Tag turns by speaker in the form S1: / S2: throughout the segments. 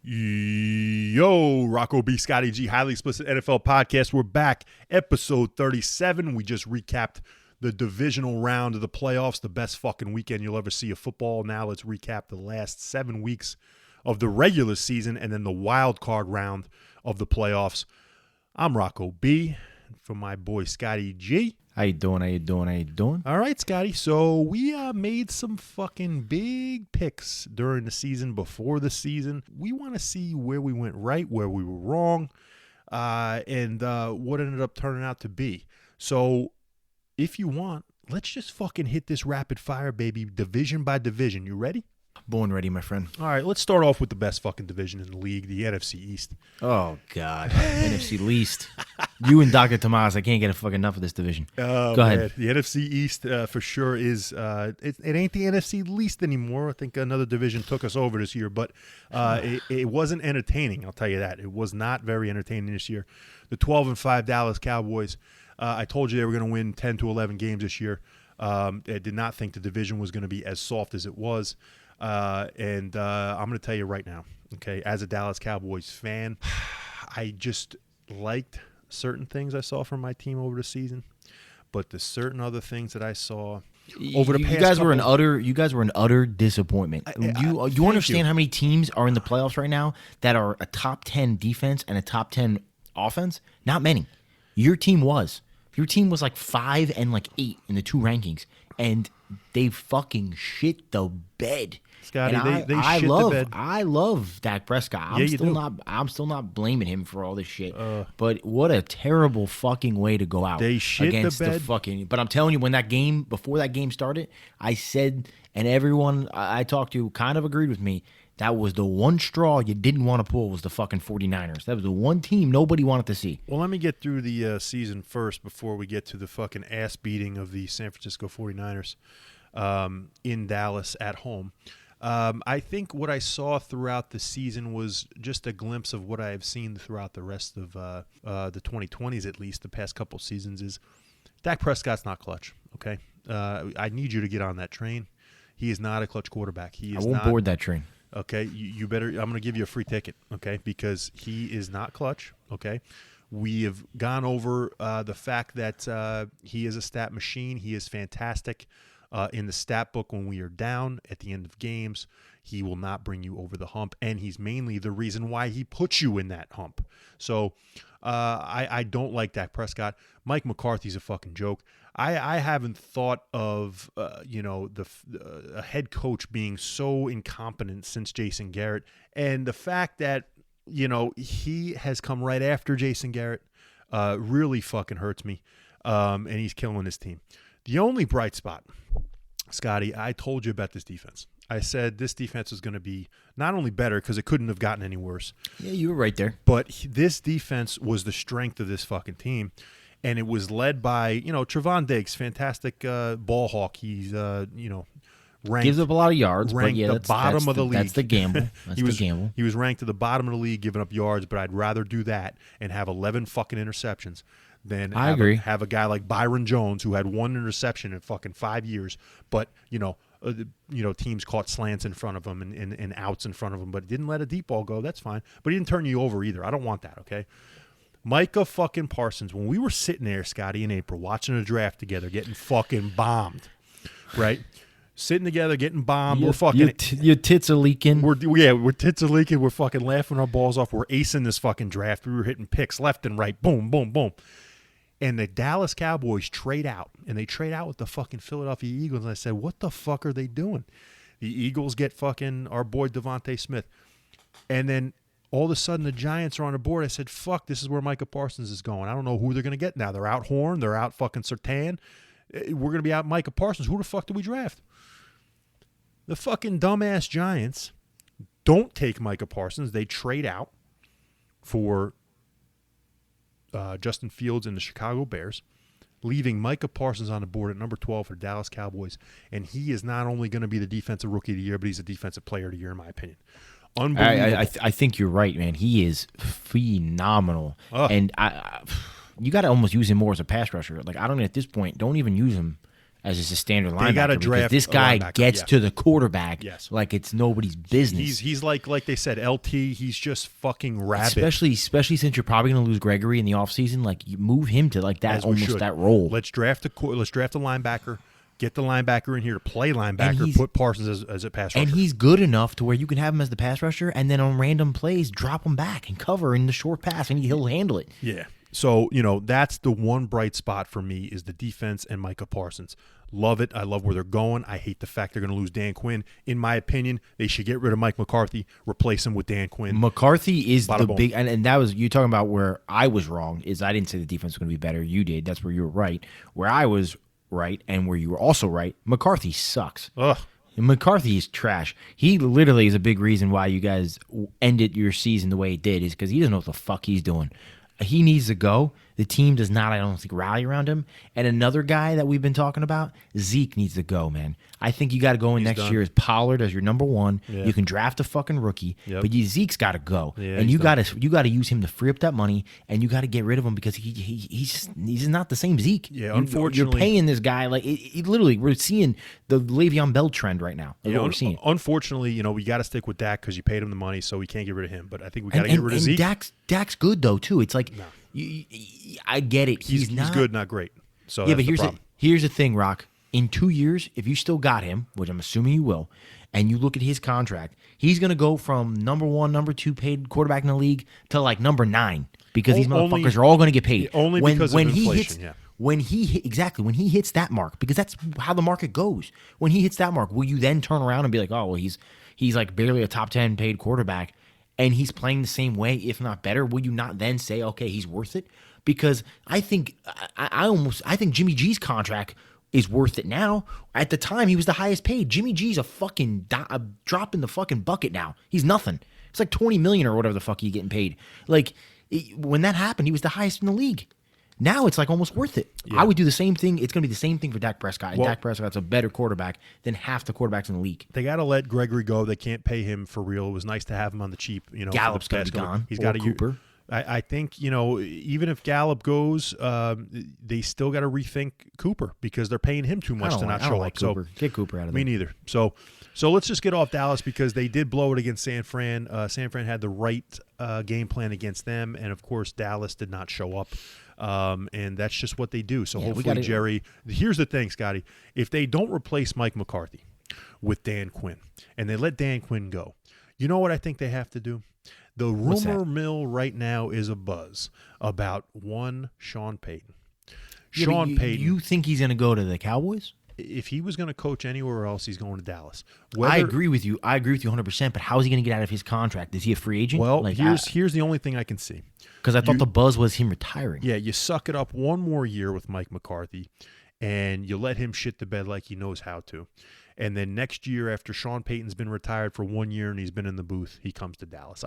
S1: Yo, Rocco B. Scotty G, highly explicit NFL podcast. We're back, episode 37. We just recapped the divisional round of the playoffs, the best fucking weekend you'll ever see of football. Now let's recap the last 7 weeks of the regular season and then the wild card round of the playoffs. I'm Rocco B. from my boy Scotty G.
S2: How you doing?
S1: All right, Scotty. So we made some fucking big picks during the season, before the season. We want to see where we went right, where we were wrong, and what ended up turning out to be. So if you want, let's just fucking hit this rapid fire, baby, division by division. You ready?
S2: Born ready, my friend.
S1: All right, let's start off with the best fucking division in the league, the NFC East.
S2: Oh, God. NFC least. You and Dr. Tomas, I can't get a fucking enough of this division. Go ahead.
S1: The NFC East for sure is, it ain't the NFC least anymore. I think another division took us over this year, but it wasn't entertaining, I'll tell you that. It was not very entertaining this year. The 12-5 Dallas Cowboys, I told you they were going to win 10 to 11 games this year. I did not think the division was going to be as soft as it was. And I'm going to tell you right now, okay, as a Dallas Cowboys fan, I just liked certain things I saw from my team over the season, but the certain other things that I saw over the past
S2: you guys were an utter disappointment. You understand how many teams are in the playoffs right now that are a top 10 defense and a top 10 offense? Not many. Your team was like 5 and like 8 in the two rankings, and they fucking shit the bed.
S1: Scotty, they shit the bed.
S2: I love Dak Prescott. I'm still not blaming him for all this shit. But what a terrible fucking way to go out.
S1: They shit
S2: against
S1: the bed.
S2: But I'm telling you, before that game started, I said, and everyone I talked to kind of agreed with me, that was the one straw you didn't want to pull was the fucking 49ers. That was the one team nobody wanted to see.
S1: Well, let me get through the season first before we get to the fucking ass beating of the San Francisco 49ers in Dallas at home. I think what I saw throughout the season was just a glimpse of what I have seen throughout the rest of the 2020s, at least the past couple seasons, is Dak Prescott's not clutch, okay? I need you to get on that train. He is not a clutch quarterback. I
S2: won't board that train.
S1: Okay, you better. I'm going to give you a free ticket, okay? Because he is not clutch, okay? We have gone over the fact that he is a stat machine. He is fantastic in the stat book when we are down at the end of games. He will not bring you over the hump, and he's mainly the reason why he puts you in that hump. So I don't like Dak Prescott. Mike McCarthy's a fucking joke. I haven't thought of a head coach being so incompetent since Jason Garrett, and the fact that he has come right after Jason Garrett really fucking hurts me, and he's killing his team. The only bright spot, Scotty, I told you about this defense. I said this defense was going to be not only better because it couldn't have gotten any worse.
S2: Yeah, you were right there.
S1: But this defense was the strength of this fucking team. And it was led by, Trevon Diggs, fantastic ball hawk. He's, ranked.
S2: Gives up a lot of yards,
S1: ranked
S2: but yeah,
S1: the bottom of the league.
S2: That's the gamble.
S1: He was ranked to the bottom of the league, giving up yards, but I'd rather do that and have 11 fucking interceptions than have a guy like Byron Jones who had 1 interception in fucking 5 years, but, teams caught slants in front of him and outs in front of him, but didn't let a deep ball go. That's fine. But he didn't turn you over either. I don't want that, okay? Micah fucking Parsons, when we were sitting there, Scotty, in April, watching a draft together, getting fucking bombed, right? Sitting together, getting bombed. We're fucking...
S2: Your tits are leaking.
S1: We're tits are leaking. We're fucking laughing our balls off. We're acing this fucking draft. We were hitting picks left and right. Boom, boom, boom. And the Dallas Cowboys trade out. And they trade out with the fucking Philadelphia Eagles. And I said, what the fuck are they doing? The Eagles get fucking our boy Devontae Smith. And then all of a sudden, the Giants are on the board. I said, fuck, this is where Micah Parsons is going. I don't know who they're going to get now. They're out Horn. They're out fucking Surtain. We're going to be out Micah Parsons. Who the fuck do we draft? The fucking dumbass Giants don't take Micah Parsons. They trade out for Justin Fields and the Chicago Bears, leaving Micah Parsons on the board at number 12 for the Dallas Cowboys. And he is not only going to be the defensive rookie of the year, but he's a defensive player of the year, in my opinion.
S2: I think you're right, man. He is phenomenal, and you got to almost use him more as a pass rusher. Like, I don't at this point, don't even use him as just a standard
S1: They gotta
S2: linebacker because
S1: draft
S2: this
S1: a
S2: guy
S1: linebacker,
S2: gets
S1: yeah.
S2: to the quarterback
S1: Yes.
S2: like it's nobody's business.
S1: He's like they said, LT. He's just fucking rabid.
S2: Especially since you're probably going to lose Gregory in the offseason, like you move him to like that
S1: As we
S2: almost
S1: should.
S2: that role.
S1: Let's draft a linebacker. Get the linebacker in here to play linebacker.
S2: he's-
S1: Put Parsons as a pass rusher.
S2: And he's good enough to where you can have him as the pass rusher, and then on random plays, drop him back and cover in the short pass, and he'll handle it.
S1: Yeah. So, that's the one bright spot for me is the defense and Micah Parsons. Love it. I love where they're going. I hate the fact they're going to lose Dan Quinn. In my opinion, they should get rid of Mike McCarthy, replace him with Dan Quinn.
S2: McCarthy is
S1: Bada
S2: the
S1: boom.
S2: big, and that was you talking about where I was wrong. Is I didn't say the defense was going to be better. You did. That's where you were right. Where I was right, and where you were also right, McCarthy sucks.
S1: Ugh.
S2: And McCarthy is trash. He literally is a big reason why you guys ended your season the way it did, is because he doesn't know what the fuck he's doing. He needs to go. The team does not, I don't think, rally around him. And another guy that we've been talking about, Zeke needs to go, man. I think you got to go in next
S1: done.
S2: year as Pollard as your number one.
S1: Yeah.
S2: You can draft a fucking rookie,
S1: Yep.
S2: but Zeke's got to go.
S1: Yeah,
S2: and
S1: he's
S2: you
S1: done.
S2: got to use him to free up that money, and you got to get rid of him because he's just not the same Zeke.
S1: Yeah,
S2: you're
S1: unfortunately-
S2: paying this guy like literally. We're seeing the Le'Veon Bell trend right now. That's what we're seeing.
S1: Unfortunately, we got to stick with Dak because you paid him the money, so we can't get rid of him. But I think we got to get rid of Zeke.
S2: Dak's good though too. It's like I get it.
S1: He's
S2: not
S1: good, not great. So
S2: Yeah,
S1: that's
S2: but here's the thing, Rock. In 2 years, if you still got him, which I'm assuming you will, and you look at his contract, he's going to go from number 1, number 2 paid quarterback in the league to like number 9 because these
S1: Only-
S2: motherfuckers are all going to get paid.
S1: only because of inflation, yeah.
S2: When he hits that mark, because that's how the market goes. When he hits that mark, will you then turn around and be like, oh well, he's like barely a top 10 paid quarterback, and he's playing the same way, if not better? Will you not then say, okay, he's worth it? Because I think I think Jimmy G's contract is worth it now. At the time, he was the highest paid. Jimmy G's a fucking a drop in the fucking bucket now. He's nothing. It's like $20 million or whatever the fuck he's getting paid. Like when that happened, he was the highest in the league. Now it's like almost worth it.
S1: Yeah.
S2: I would do the same thing. It's going to be the same thing for Dak Prescott. And
S1: Well-
S2: Dak Prescott's a better quarterback than half the quarterbacks in the league.
S1: They got to let Gregory go. They can't pay him for real. It was nice to have him on the cheap. For
S2: Gallup's
S1: the
S2: gonna be
S1: past couple-
S2: gone,
S1: He's
S2: or
S1: got a
S2: Cooper.
S1: I think even if Gallup goes, they still got to rethink Cooper because they're paying him too much to not
S2: I don't
S1: show
S2: like
S1: up.
S2: Cooper.
S1: So
S2: Get Cooper out of there.
S1: me neither. So let's just get off Dallas because they did blow it against San Fran. San Fran had the right game plan against them, and of course Dallas did not show up. And that's just what they do. So
S2: Yeah, we
S1: hopefully,
S2: gotta-
S1: Jerry. Here's the thing, Scotty. If they don't replace Mike McCarthy with Dan Quinn, and they let Dan Quinn go, you know what I think they have to do? The
S2: What's
S1: rumor
S2: that?
S1: mill right now is a buzz about one Sean Payton.
S2: Yeah, but
S1: Sean Payton.
S2: You think he's going to go to the Cowboys?
S1: If he was going to coach anywhere else, he's going to Dallas.
S2: I agree with you. I agree with you 100%. But how is he going to get out of his contract? Is he a free agent?
S1: Well, here's the only thing I can see.
S2: Because I thought the buzz was him retiring.
S1: Yeah, you suck it up one more year with Mike McCarthy, and you let him shit the bed like he knows how to. And then next year, after Sean Payton's been retired for 1 year and he's been in the booth, he comes to Dallas.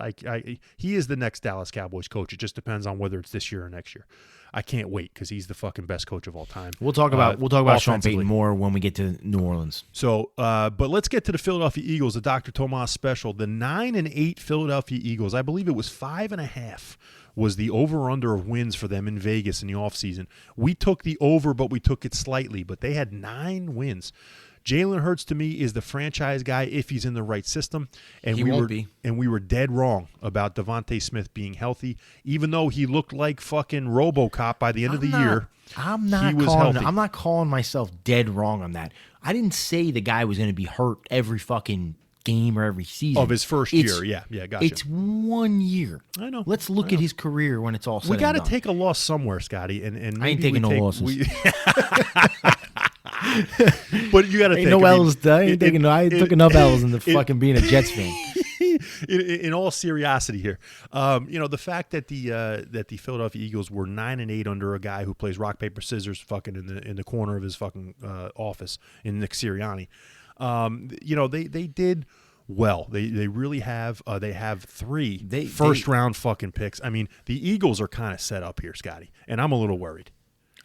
S1: He is the next Dallas Cowboys coach. It just depends on whether it's this year or next year. I can't wait because he's the fucking best coach of all time.
S2: We'll talk about Sean
S1: offensively.
S2: Payton more when we get to New Orleans.
S1: So, but let's get to the Philadelphia Eagles, the Dr. Tomas special. The 9-8 Philadelphia Eagles, I believe it was 5.5 was the over-under of wins for them in Vegas in the offseason. We took the over, but we took it slightly. But they had 9 wins. Jalen Hurts to me is the franchise guy if he's in the right system, and
S2: He
S1: we
S2: won't
S1: were
S2: be.
S1: and we were dead wrong about Devontae Smith being healthy, even though he looked like fucking RoboCop by the end of the year.
S2: I'm not
S1: he was
S2: calling.
S1: healthy.
S2: I'm not calling myself dead wrong on that. I didn't say the guy was going to be hurt every fucking game or every season
S1: Of his first year, yeah, gotcha.
S2: It's 1 year.
S1: I know.
S2: Let's look at his career when it's all said
S1: We
S2: got
S1: to take a loss somewhere, Scotty, and maybe
S2: I ain't taking no losses.
S1: But you got to
S2: Ain't
S1: think.
S2: no
S1: I mean,
S2: L's. I took enough L's in the fucking being a Jets fan.
S1: in all seriousity here, the fact that the Philadelphia Eagles were 9-8 under a guy who plays rock paper scissors fucking in the corner of his fucking office in Nick Sirianni, they did well. They really have. They have 3 first round fucking picks. I mean, the Eagles are kind of set up here, Scotty, and I'm a little worried.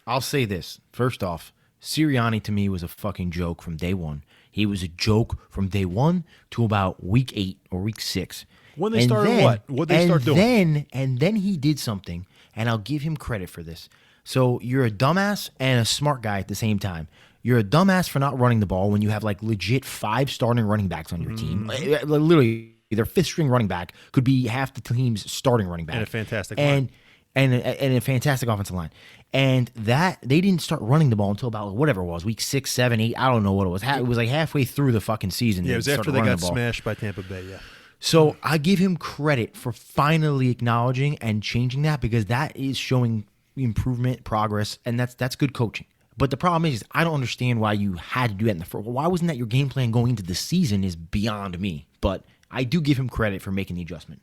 S2: I'll say this. First off, Sirianni to me was a fucking joke from day one. He was a joke from day one to about week 8 or week 6.
S1: When they started what? What'd they start doing?
S2: And then he did something, and I'll give him credit for this. So you're a dumbass and a smart guy at the same time. You're a dumbass for not running the ball when you have like legit 5 starting running backs on your team. Literally, their 5th string running back could be half the team's starting running back.
S1: And a fantastic line.
S2: And a fantastic offensive line. And that they didn't start running the ball until about whatever it was, week 6, 7, 8. I don't know what it was. It was like halfway through the fucking season.
S1: Yeah, it was after they got smashed by Tampa Bay. Yeah.
S2: So I give him credit for finally acknowledging and changing that, because that is showing improvement, progress, and that's good coaching. But the problem is I don't understand why you had to do that in the first. Why wasn't that your game plan going into the season is beyond me. But I do give him credit for making the adjustment.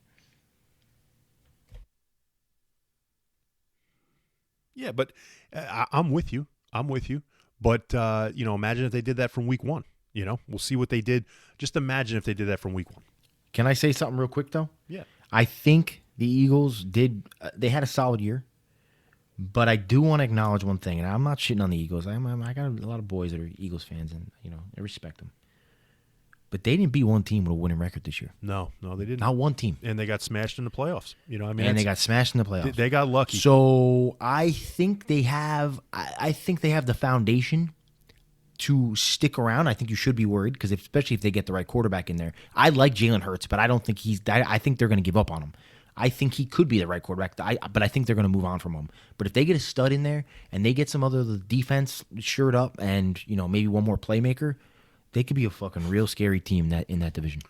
S1: Yeah, but I'm with you. But, imagine if they did that from week 1. We'll see what they did. Just imagine if they did that from week 1.
S2: Can I say something real quick, though?
S1: Yeah.
S2: I think the Eagles they had a solid year. But I do want to acknowledge one thing, and I'm not shitting on the Eagles. I got a lot of boys that are Eagles fans, and, I respect them. But they didn't beat one team with a winning record this year.
S1: No, they didn't.
S2: Not one team.
S1: And they got smashed in the playoffs.
S2: And they got smashed in the playoffs.
S1: They got lucky.
S2: So I think they have. I think they have the foundation to stick around. I think you should be worried, because especially if they get the right quarterback in there. I like Jalen Hurts, but I don't think I think they're going to give up on him. I think he could be the right quarterback, but I think they're going to move on from him. But if they get a stud in there and they get some other defense shored up and maybe one more playmaker, they could be a fucking real scary team in that division.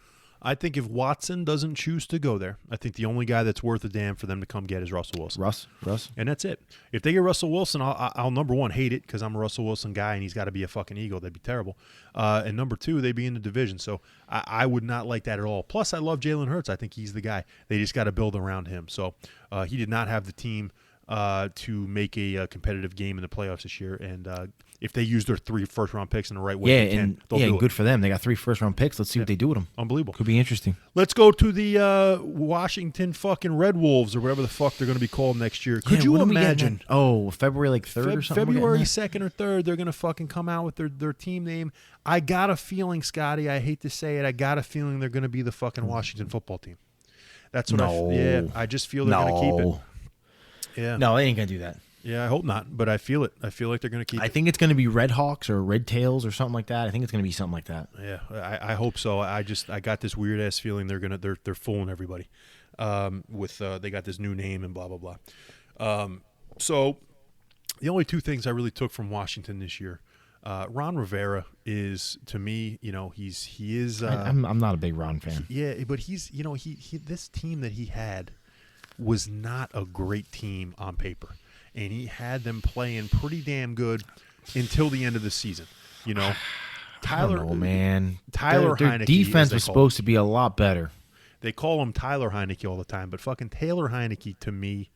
S1: I think if Watson doesn't choose to go there, I think the only guy that's worth a damn for them to come get is Russell Wilson.
S2: Russ.
S1: And that's it. If they get Russell Wilson, I'll number one, hate it, because I'm a Russell Wilson guy and he's got to be a fucking Eagle. That'd be terrible. And number 2, they'd be in the division. So I would not like that at all. Plus, I love Jalen Hurts. I think he's the guy. They just got to build around him. So he did not have the team to make a competitive game in the playoffs this year. And if they use their 3 first-round picks in the right way, they'll do it.
S2: Good for them. They got 3 first-round picks. Let's see what they do with them.
S1: Unbelievable.
S2: Could be interesting.
S1: Let's go to the Washington fucking Red Wolves, or whatever the fuck they're going to be called next year. Could you imagine?
S2: February 3rd or something?
S1: February 2nd or 3rd, they're going to fucking come out with their team name. I got a feeling, Scotty, I hate to say it, I got a feeling they're going to be the fucking Washington football team. That's what I just feel they're going to keep it. Yeah.
S2: No, they ain't going to do that.
S1: Yeah, I hope not, but I feel it. I feel like they're going to keep it.
S2: I think it's going to be Red Hawks or Red Tails or something like that. I think it's going to be something like that.
S1: Yeah, I hope so. I got this weird ass feeling they're fooling everybody with they got this new name and blah blah blah. So the only 2 things I really took from Washington this year, Ron Rivera is, to me, he is.
S2: I'm not a big Ron fan.
S1: Yeah, but he's he this team that he had was not a great team on paper. And he had them playing pretty damn good until the end of the season. Tyler,
S2: I don't know, man.
S1: Their
S2: Heineke, defense was supposed to be a lot better.
S1: They call him Tyler Heineke all the time, but fucking Taylor Heineke, to me,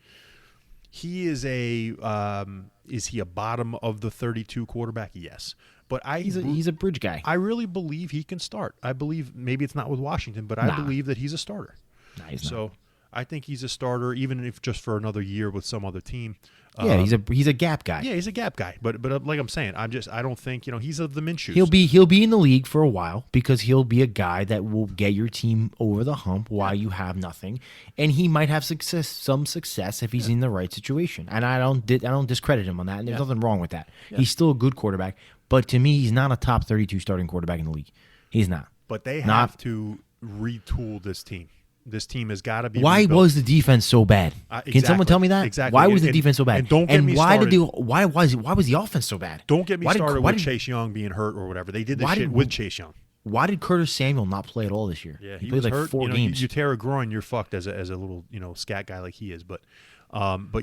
S1: he is is he a bottom of the 32 quarterback? Yes. But
S2: he's a bridge guy.
S1: I really believe he can start. I believe, maybe it's not with Washington, but I believe that he's a starter.
S2: Nah, he's not.
S1: I think he's a starter, even if just for another year with some other team.
S2: Yeah, he's a gap guy.
S1: Yeah, he's a gap guy. But like I'm saying, I don't think he's of the Minshew's.
S2: He'll be in the league for a while, because he'll be a guy that will get your team over the hump while you have nothing, and he might have some success if he's in the right situation. And I don't discredit him on that. And there's nothing wrong with that. Yeah. He's still a good quarterback, but to me, he's not a top 32 starting quarterback in the league. He's not.
S1: But they have to retool this team. This team has got to be.
S2: Why
S1: rebuilt.
S2: was the defense so bad? Can someone tell me that?
S1: Exactly.
S2: Why was the defense so bad?
S1: And don't get me started.
S2: Why was the offense so bad?
S1: Don't get me started with Chase Young being hurt or whatever. They did this shit with Chase Young.
S2: Why did Curtis Samuel not play at all this year?
S1: Yeah,
S2: he played like
S1: hurt.
S2: 4 games.
S1: You tear a groin, you're fucked as a little scat guy like he is. But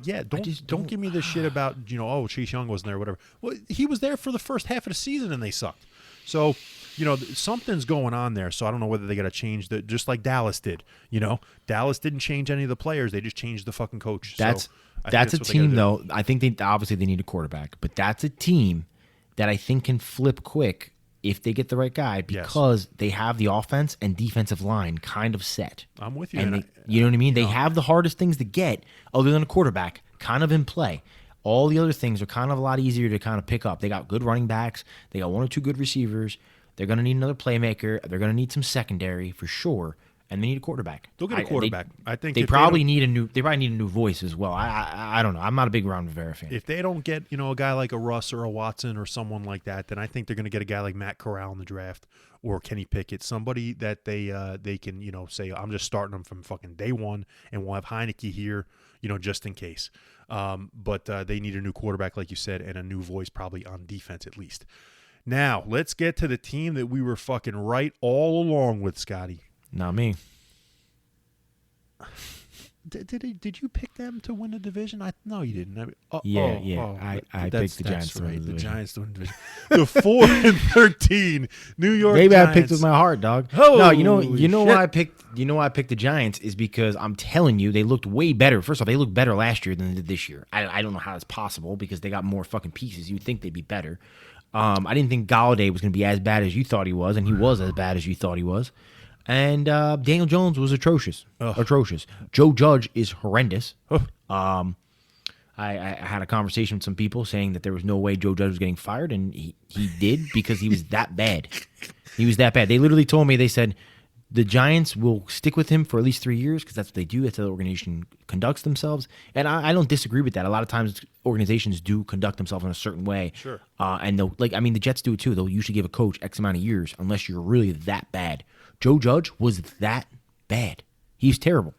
S1: yeah, don't give me this shit about Chase Young wasn't there, or whatever. Well, he was there for the first half of the season and they sucked. So. Something's going on there, so I don't know whether they got to change just like Dallas did. Dallas didn't change any of the players; they just changed the fucking coach.
S2: That's a team, though. I think they need a quarterback, but that's a team that I think can flip quick if they get the right guy, because they have the offense and defensive line kind of set.
S1: I'm with you.
S2: And you know what I mean? They have the hardest things to get, other than a quarterback, kind of in play. All the other things are kind of a lot easier to kind of pick up. They got good running backs. They got 1 or 2 good receivers. They're going to need another playmaker. They're going to need some secondary for sure. and they need a quarterback.
S1: They'll get a quarterback. I think
S2: they probably need a new voice as well. I don't know. I'm not a big Ron Rivera fan.
S1: If they don't get a guy like a Russ or a Watson or someone like that, then I think they're going to get a guy like Matt Corral in the draft or Kenny Pickett, somebody that they can say I'm just starting them from fucking day one, and we'll have Heineke here, just in case. But they need a new quarterback, like you said, and a new voice probably on defense at least. Now, let's get to the team that we were fucking right all along with, Scotty.
S2: Not me.
S1: Did you pick them to win the division? No, you didn't.
S2: I picked the Giants to win the division.
S1: The Giants to win the division. The 4-13 New York
S2: Maybe
S1: Giants.
S2: I picked with my heart, dog. No, you know why I picked. You know why I picked the Giants is because I'm telling you, they looked way better. First off, they looked better last year than they did this year. I don't know how that's possible because they got more fucking pieces. You'd think they'd be better. I didn't think Galladay was going to be as bad as you thought he was, and he was as bad as you thought he was. And Daniel Jones was atrocious. Atrocious. Joe Judge is horrendous. I had a conversation with some people saying that there was no way Joe Judge was getting fired, and he did because he was that bad. He was that bad. They literally told me, they said, the Giants will stick with him for at least 3 years because that's what they do. That's how the organization conducts themselves. And I don't disagree with that. A lot of times organizations do conduct themselves in a certain way.
S1: Sure.
S2: And the Jets do it too. They'll usually give a coach X amount of years unless you're really that bad. Joe Judge was that bad. He's terrible.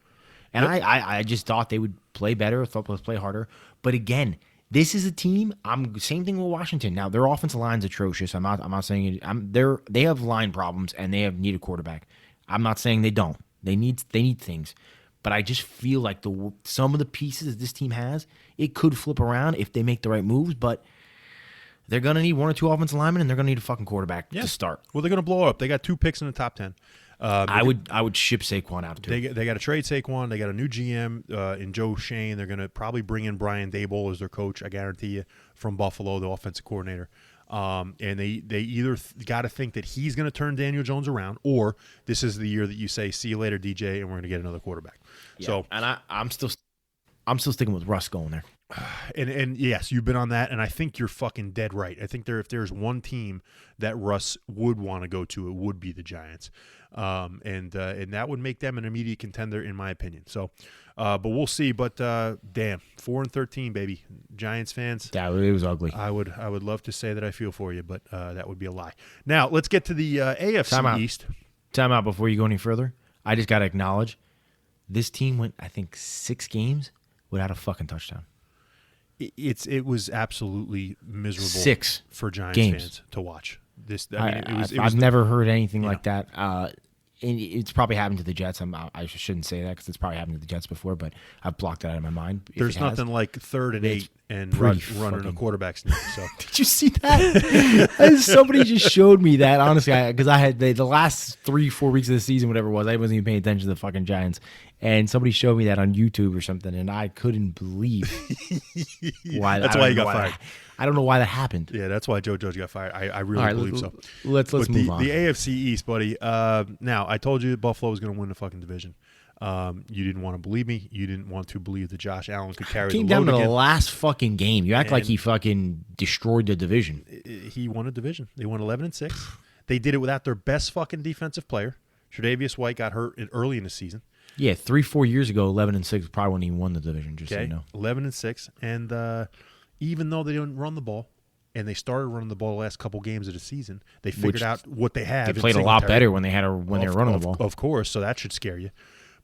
S2: And yep. I just thought they would play better, thought they'd play harder. But again, this is a team. Same thing with Washington. Now their offensive line's atrocious. I'm not saying it. They have line problems and they need a quarterback. I'm not saying they don't. They need things. But I just feel like some of the pieces that this team has, it could flip around if they make the right moves. But they're going to need one or two offensive linemen, and they're going to need a fucking quarterback to start.
S1: Well, they're going to blow up. They got 2 picks in the top 10.
S2: I would ship Saquon out too.
S1: They got to trade Saquon. They got a new GM in Joe Shane. They're going to probably bring in Brian Daboll as their coach, I guarantee you, from Buffalo, the offensive coordinator. And they either got to think that he's going to turn Daniel Jones around, or this is the year that you say, see you later, DJ, and we're going to get another quarterback.
S2: Yeah.
S1: So,
S2: and I'm still sticking with Russ going there.
S1: And yes, you've been on that, and I think you're fucking dead right. I think if there's one team that Russ would want to go to, it would be the Giants, and that would make them an immediate contender, in my opinion. So, but we'll see. But damn, 4-13, baby, Giants fans.
S2: Yeah, it was ugly.
S1: I would love to say that I feel for you, but that would be a lie. Now let's get to the AFC East.
S2: Time out before you go any further. I just got to acknowledge this team went, I think, 6 games without a fucking touchdown.
S1: It was absolutely miserable
S2: 6
S1: for Giants
S2: games.
S1: fans to watch.
S2: I've never heard anything like that. It's probably happened to the Jets. I shouldn't say that because it's probably happened to the Jets before, but I've blocked it out of my mind.
S1: There's nothing like 3rd and 8 and running a quarterback sneak. So
S2: did you see that? Somebody just showed me that, honestly, because I had the last 3-4 weeks of the season, whatever it was, I wasn't even paying attention to the fucking Giants. And somebody showed me that on YouTube or something, and I couldn't believe why.
S1: That's why he got fired.
S2: I don't know why that happened.
S1: Yeah, that's why Joe Judge got fired. I really believe so.
S2: Let's move on.
S1: The AFC East, buddy. Now, I told you Buffalo was going to win the fucking division. You didn't want to believe me. You didn't want to believe that Josh Allen could carry the load
S2: down to
S1: again.
S2: the last fucking game. You act like he fucking destroyed the division.
S1: He won a division. They won 11-6. They did it without their best fucking defensive player. Tre'Davious White got hurt early in the season.
S2: Yeah, 3-4 years ago, 11-6 probably when he won the division. Just so you know,
S1: 11-6, and even though they didn't run the ball, and they started running the ball the last couple games of the season, they figured out what they have.
S2: They played a lot better when they were running the ball.
S1: Of course, so that should scare you.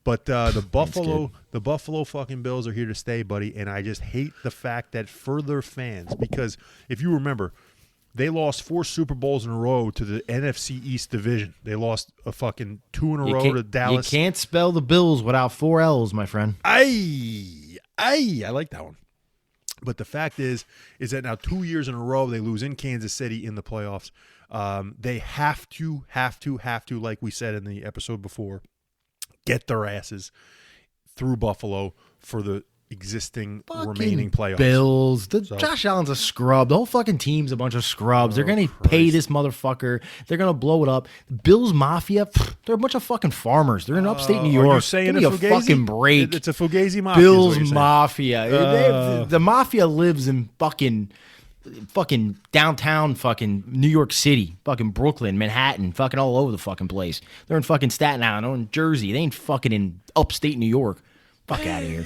S1: But the Buffalo fucking Bills are here to stay, buddy, and I just hate the fact that further fans, because if you remember, they lost 4 Super Bowls in a row to the NFC East division. They lost a fucking 2 in a row to Dallas.
S2: You can't spell the Bills without 4 L's, my friend.
S1: I like that one. But the fact is that now 2 years in a row they lose in Kansas City in the playoffs. They have to, like we said in the episode before, get their asses through Buffalo for the existing remaining playoffs.
S2: Bills. Josh Allen's a scrub. The whole fucking team's a bunch of scrubs. They're going to pay this motherfucker. They're going to blow it up. Bills Mafia, they're a bunch of fucking farmers. They're in upstate New York.
S1: Are you saying
S2: Give me a fucking break.
S1: It's a Fugazi Mafia.
S2: Bills Mafia. The Mafia lives in fucking fucking downtown, fucking New York City, fucking Brooklyn, Manhattan, fucking all over the fucking place. They're in fucking Staten Island, they're in Jersey. They ain't fucking in upstate New York. Fuck out of here.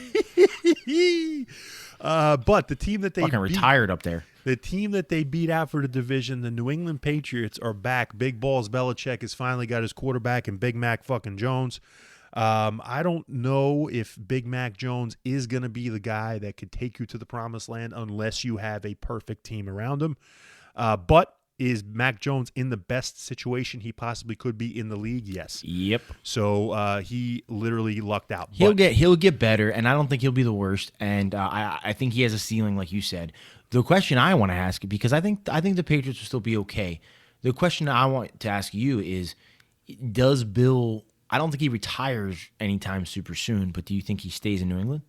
S1: But the team that they
S2: fucking retired up there.
S1: The team that they beat out for the division, the New England Patriots, are back. Big Balls Belichick has finally got his quarterback in Big Mac fucking Jones. I don't know if Big Mac Jones is going to be the guy that could take you to the promised land unless you have a perfect team around him. But is Mac Jones in the best situation he possibly could be in the league? Yes.
S2: Yep.
S1: So he literally lucked out.
S2: He'll get better, and I don't think he'll be the worst. And I think he has a ceiling, like you said. The question I want to ask, because I think the Patriots will still be okay. The question I want to ask you is, does Bill? I don't think he retires anytime super soon, but do you think he stays in New England?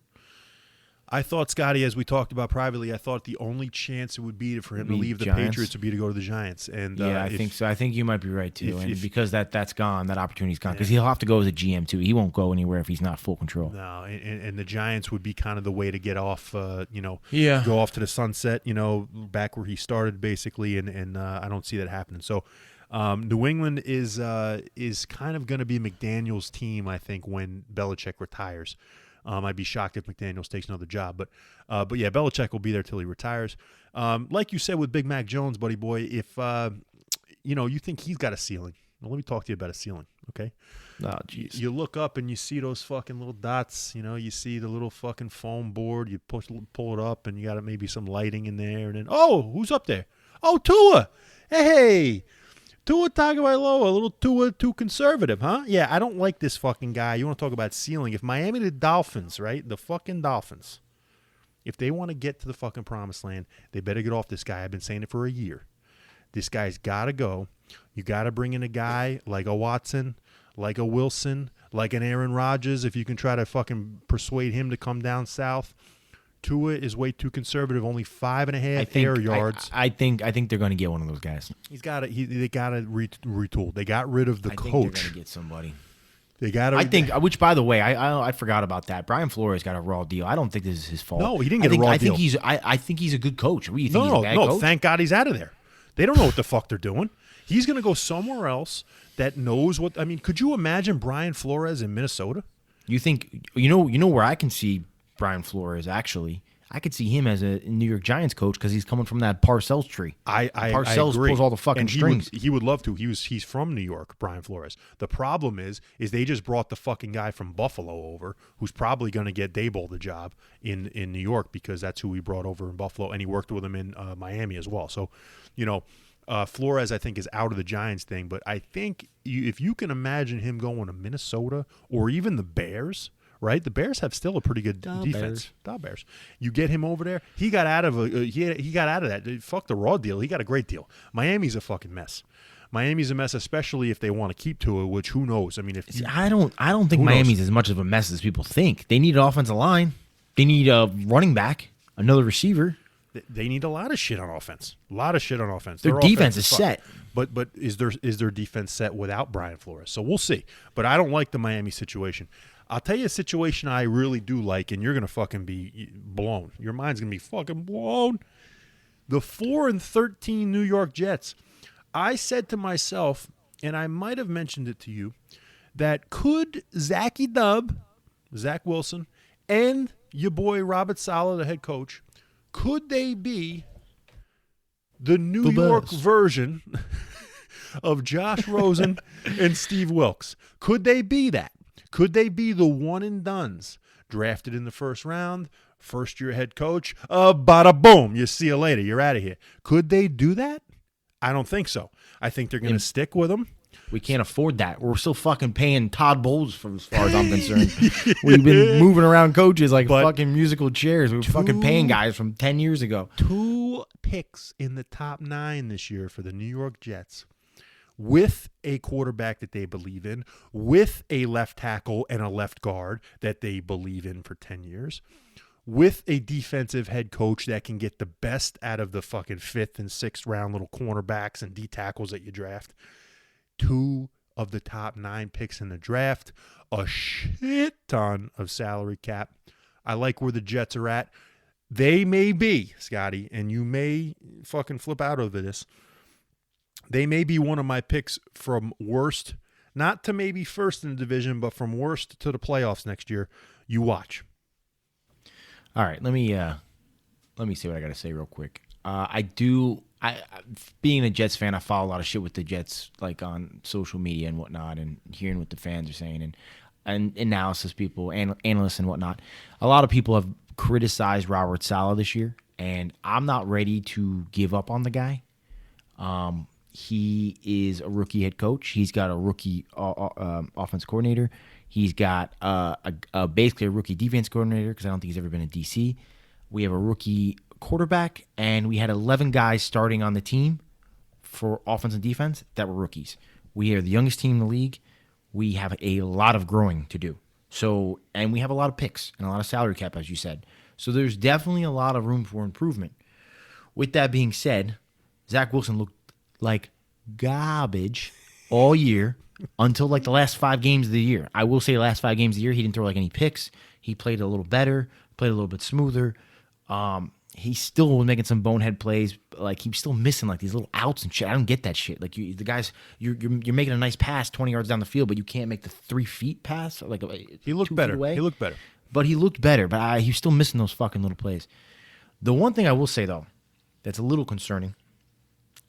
S1: I thought, Scotty, as we talked about privately, I thought the only chance it would be for him to leave the Patriots would be to go to the Giants. And
S2: yeah, I think so. I think you might be right too. And because that's gone, that opportunity's gone. Because he'll have to go as a GM too. He won't go anywhere if he's not full control.
S1: No, and the Giants would be kind of the way to get off. Go off to the sunset. Back where he started basically, and I don't see that happening. So. New England is kind of going to be McDaniel's team, I think, when Belichick retires. I'd be shocked if McDaniels takes another job, but yeah, Belichick will be there till he retires. Like you said with Big Mac Jones, buddy boy, if you think he's got a ceiling, well, let me talk to you about a ceiling, okay?
S2: Oh, jeez.
S1: You look up and you see those fucking little dots. You see the little fucking foam board. You pull it up, and you got maybe some lighting in there, and then who's up there? Oh, Tua! Hey. Tua Tagovailoa, a little too conservative, huh? Yeah, I don't like this fucking guy. You want to talk about ceiling? If Miami, the Dolphins, right? The fucking Dolphins. If they want to get to the fucking promised land, they better get off this guy. I've been saying it for a year. This guy's got to go. You got to bring in a guy like a Watson, like a Wilson, like an Aaron Rodgers, if you can try to fucking persuade him to come down south. Tua is way too conservative, only 5.5 air yards.
S2: I think they're going to get one of those guys.
S1: They got to retool. They got rid of the coach.
S2: They're going to get somebody.
S1: They got to.
S2: I think, which by the way, I forgot about that. Brian Flores got a raw deal. I don't think this is his fault.
S1: No, he didn't get a raw deal.
S2: I think he's a good coach. What do you think? He's a bad coach?
S1: Thank God he's out of there. They don't know what the fuck they're doing. He's going to go somewhere else that knows what. I mean, could you imagine Brian Flores in Minnesota?
S2: You think you know where I can see Brian Flores, actually? I could see him as a New York Giants coach because he's coming from that Parcells tree. Parcells pulls all the fucking strings.
S1: He would love to. He's from New York, Brian Flores. The problem is they just brought the fucking guy from Buffalo over, who's probably going to get Daboll the job in New York because that's who he brought over in Buffalo, and he worked with him in Miami as well. So, Flores, I think, is out of the Giants thing, but I think if you can imagine him going to Minnesota or even the Bears. Right, the Bears have still a pretty good defense. Bears. You get him over there. He got out of he got out of that. Fuck the raw deal. He got a great deal. Miami's a fucking mess. Miami's a mess, especially if they want to keep Tua, which who knows? I mean,
S2: I don't think Miami's as much of a mess as people think. They need an offensive line. They need a running back, another receiver.
S1: They need a lot of shit on offense.
S2: Their defense is set.
S1: But is their defense set without Brian Flores? So we'll see. But I don't like the Miami situation. I'll tell you a situation I really do like, and you're going to fucking be blown. Your mind's going to be fucking blown. The 4-13 New York Jets. I said to myself, and I might have mentioned it to you, that could Zach Wilson, and your boy Robert Saleh, the head coach, could they be the New York version of Josh Rosen and Steve Wilkes? Could they be that? Could they be the one and dones drafted in the first round, first-year head coach, bada boom, you see you later, you're out of here? Could they do that? I don't think so. I think they're going to stick with him.
S2: We can't afford that. We're still fucking paying Todd Bowles, as far as I'm concerned. We've been moving around coaches like fucking musical chairs. We're fucking paying guys from 10 years ago.
S1: 2 picks in the top 9 this year for the New York Jets, with a quarterback that they believe in, with a left tackle and a left guard that they believe in for 10 years, with a defensive head coach that can get the best out of the fucking 5th and 6th round little cornerbacks and D tackles that you draft. 2 of the top 9 picks in the draft, a shit ton of salary cap. I like where the Jets are at. They may be, Scotty, and you may fucking flip out over this. They may be one of my picks from worst, not to maybe first in the division, but from worst to the playoffs next year. You watch.
S2: All right, let me see what I got to say real quick. Being a Jets fan, I follow a lot of shit with the Jets, like on social media and whatnot, and hearing what the fans are saying and analysis people, analysts and whatnot. A lot of people have criticized Robert Saleh this year, and I'm not ready to give up on the guy. He is a rookie head coach. He's got a rookie offense coordinator. He's got basically a rookie defense coordinator because I don't think he's ever been in DC. We have a rookie quarterback, and we had 11 guys starting on the team for offense and defense that were rookies. We are the youngest team in the league. We have a lot of growing to do. So, and we have a lot of picks and a lot of salary cap, as you said. So there's definitely a lot of room for improvement. With that being said, Zach Wilson looked like garbage all year until like the last 5 games of the year. I will say the last 5 games of the year, he didn't throw like any picks. He played a little better, played a little bit smoother. He still was making some bonehead plays. Like he was still missing like these little outs and shit. I don't get that shit. Like the guys, you're making a nice pass 20 yards down the field, but you can't make the 3 feet pass. Like
S1: he looked better. He looked better.
S2: But he looked better. But he was still missing those fucking little plays. The one thing I will say though, that's a little concerning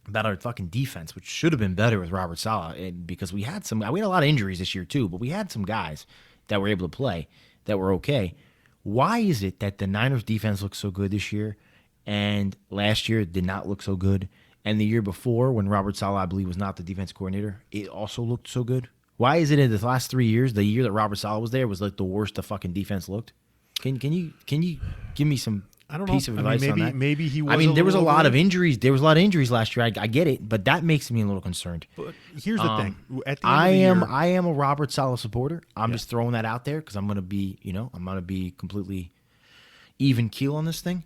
S2: about our fucking defense, which should have been better with Robert Saleh, because we had a lot of injuries this year too, but we had some guys that were able to play that were okay. Why is it that the Niners defense looks so good this year and last year did not look so good? And the year before, when Robert Saleh, I believe, was not the defense coordinator, it also looked so good? Why is it in the last 3 years, the year that Robert Saleh was there was like the worst the fucking defense looked? Can you give me some piece of advice on that?
S1: Maybe he was.
S2: I mean, there was a lot of injuries. There was a lot of injuries last year. I get it, but that makes me a little concerned.
S1: But here's the thing. At the end
S2: I
S1: of the year,
S2: am a Robert Saleh supporter. I'm just throwing that out there because I'm gonna be completely even keel on this thing.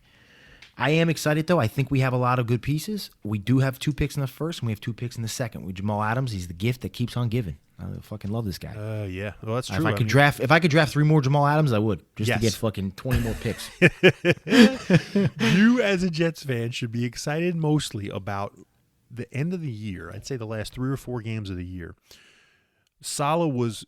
S2: I am excited though. I think we have a lot of good pieces. We do have 2 picks in the first, and we have 2 picks in the second. With Jamal Adams, he's the gift that keeps on giving. I fucking love this guy.
S1: Yeah, well, that's true.
S2: If I could draft 3 more Jamal Adams, I would, just to get fucking 20 more picks.
S1: You, as a Jets fan, should be excited mostly about the end of the year. I'd say the last 3 or 4 games of the year. Saleh was,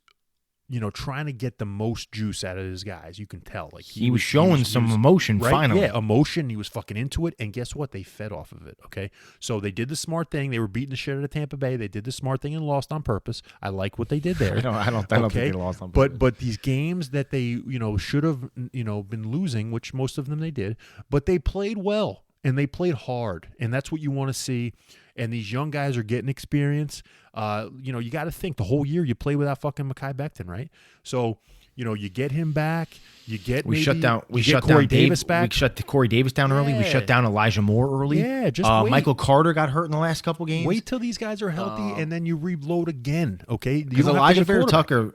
S1: trying to get the most juice out of his guys. You can tell. Like
S2: he was showing some emotion,
S1: right?
S2: finally.
S1: Yeah, emotion. He was fucking into it. And guess what? They fed off of it, okay? So they did the smart thing. They were beating the shit out of Tampa Bay. They did the smart thing and lost on purpose. I like what they did there.
S2: I don't think they lost on purpose.
S1: But these games that they, should have, been losing, which most of them they did, but they played well. And they played hard, and that's what you want to see. And these young guys are getting experience. You got to think the whole year you play without fucking Mekhi Becton, right? So, you get him back. You get Corey Davis back.
S2: We shut Corey Davis down early. We shut down Elijah Moore early.
S1: Yeah, just wait.
S2: Michael Carter got hurt in the last couple games.
S1: Wait till these guys are healthy, and then you reload again. Okay,
S2: because Elijah Vera Tucker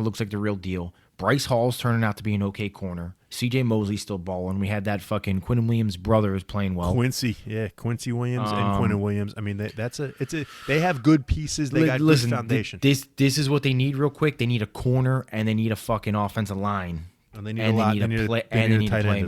S2: looks like the real deal. Bryce Hall's turning out to be an okay corner. C.J. Mosley's still balling. We had that fucking Quinn Williams' brother is playing well.
S1: Quincy Williams and Quinn Williams. I mean, they have good pieces. They got good foundation.
S2: This is what they need real quick. They need a corner and they need a fucking offensive line.
S1: And they need a tight end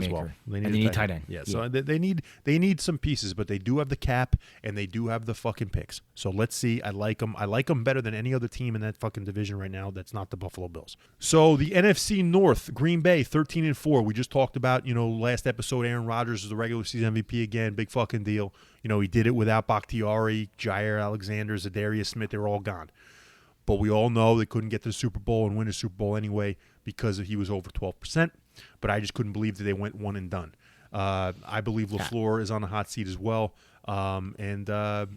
S1: as well.
S2: They need a tight end.
S1: Yeah, so they need some pieces, but they do have the cap and they do have the fucking picks. So let's see. I like them. I like them better than any other team in that fucking division right now. That's not the Buffalo Bills. So the NFC North, Green Bay, 13-4. We just talked about, last episode. Aaron Rodgers is the regular season MVP again. Big fucking deal. He did it without Bakhtiari, Jair Alexander, Zadarius Smith. They were all gone. But we all know they couldn't get to the Super Bowl and win a Super Bowl anyway because he was over 12%. But I just couldn't believe that they went one and done. I believe LaFleur is on the hot seat as well.
S2: He's not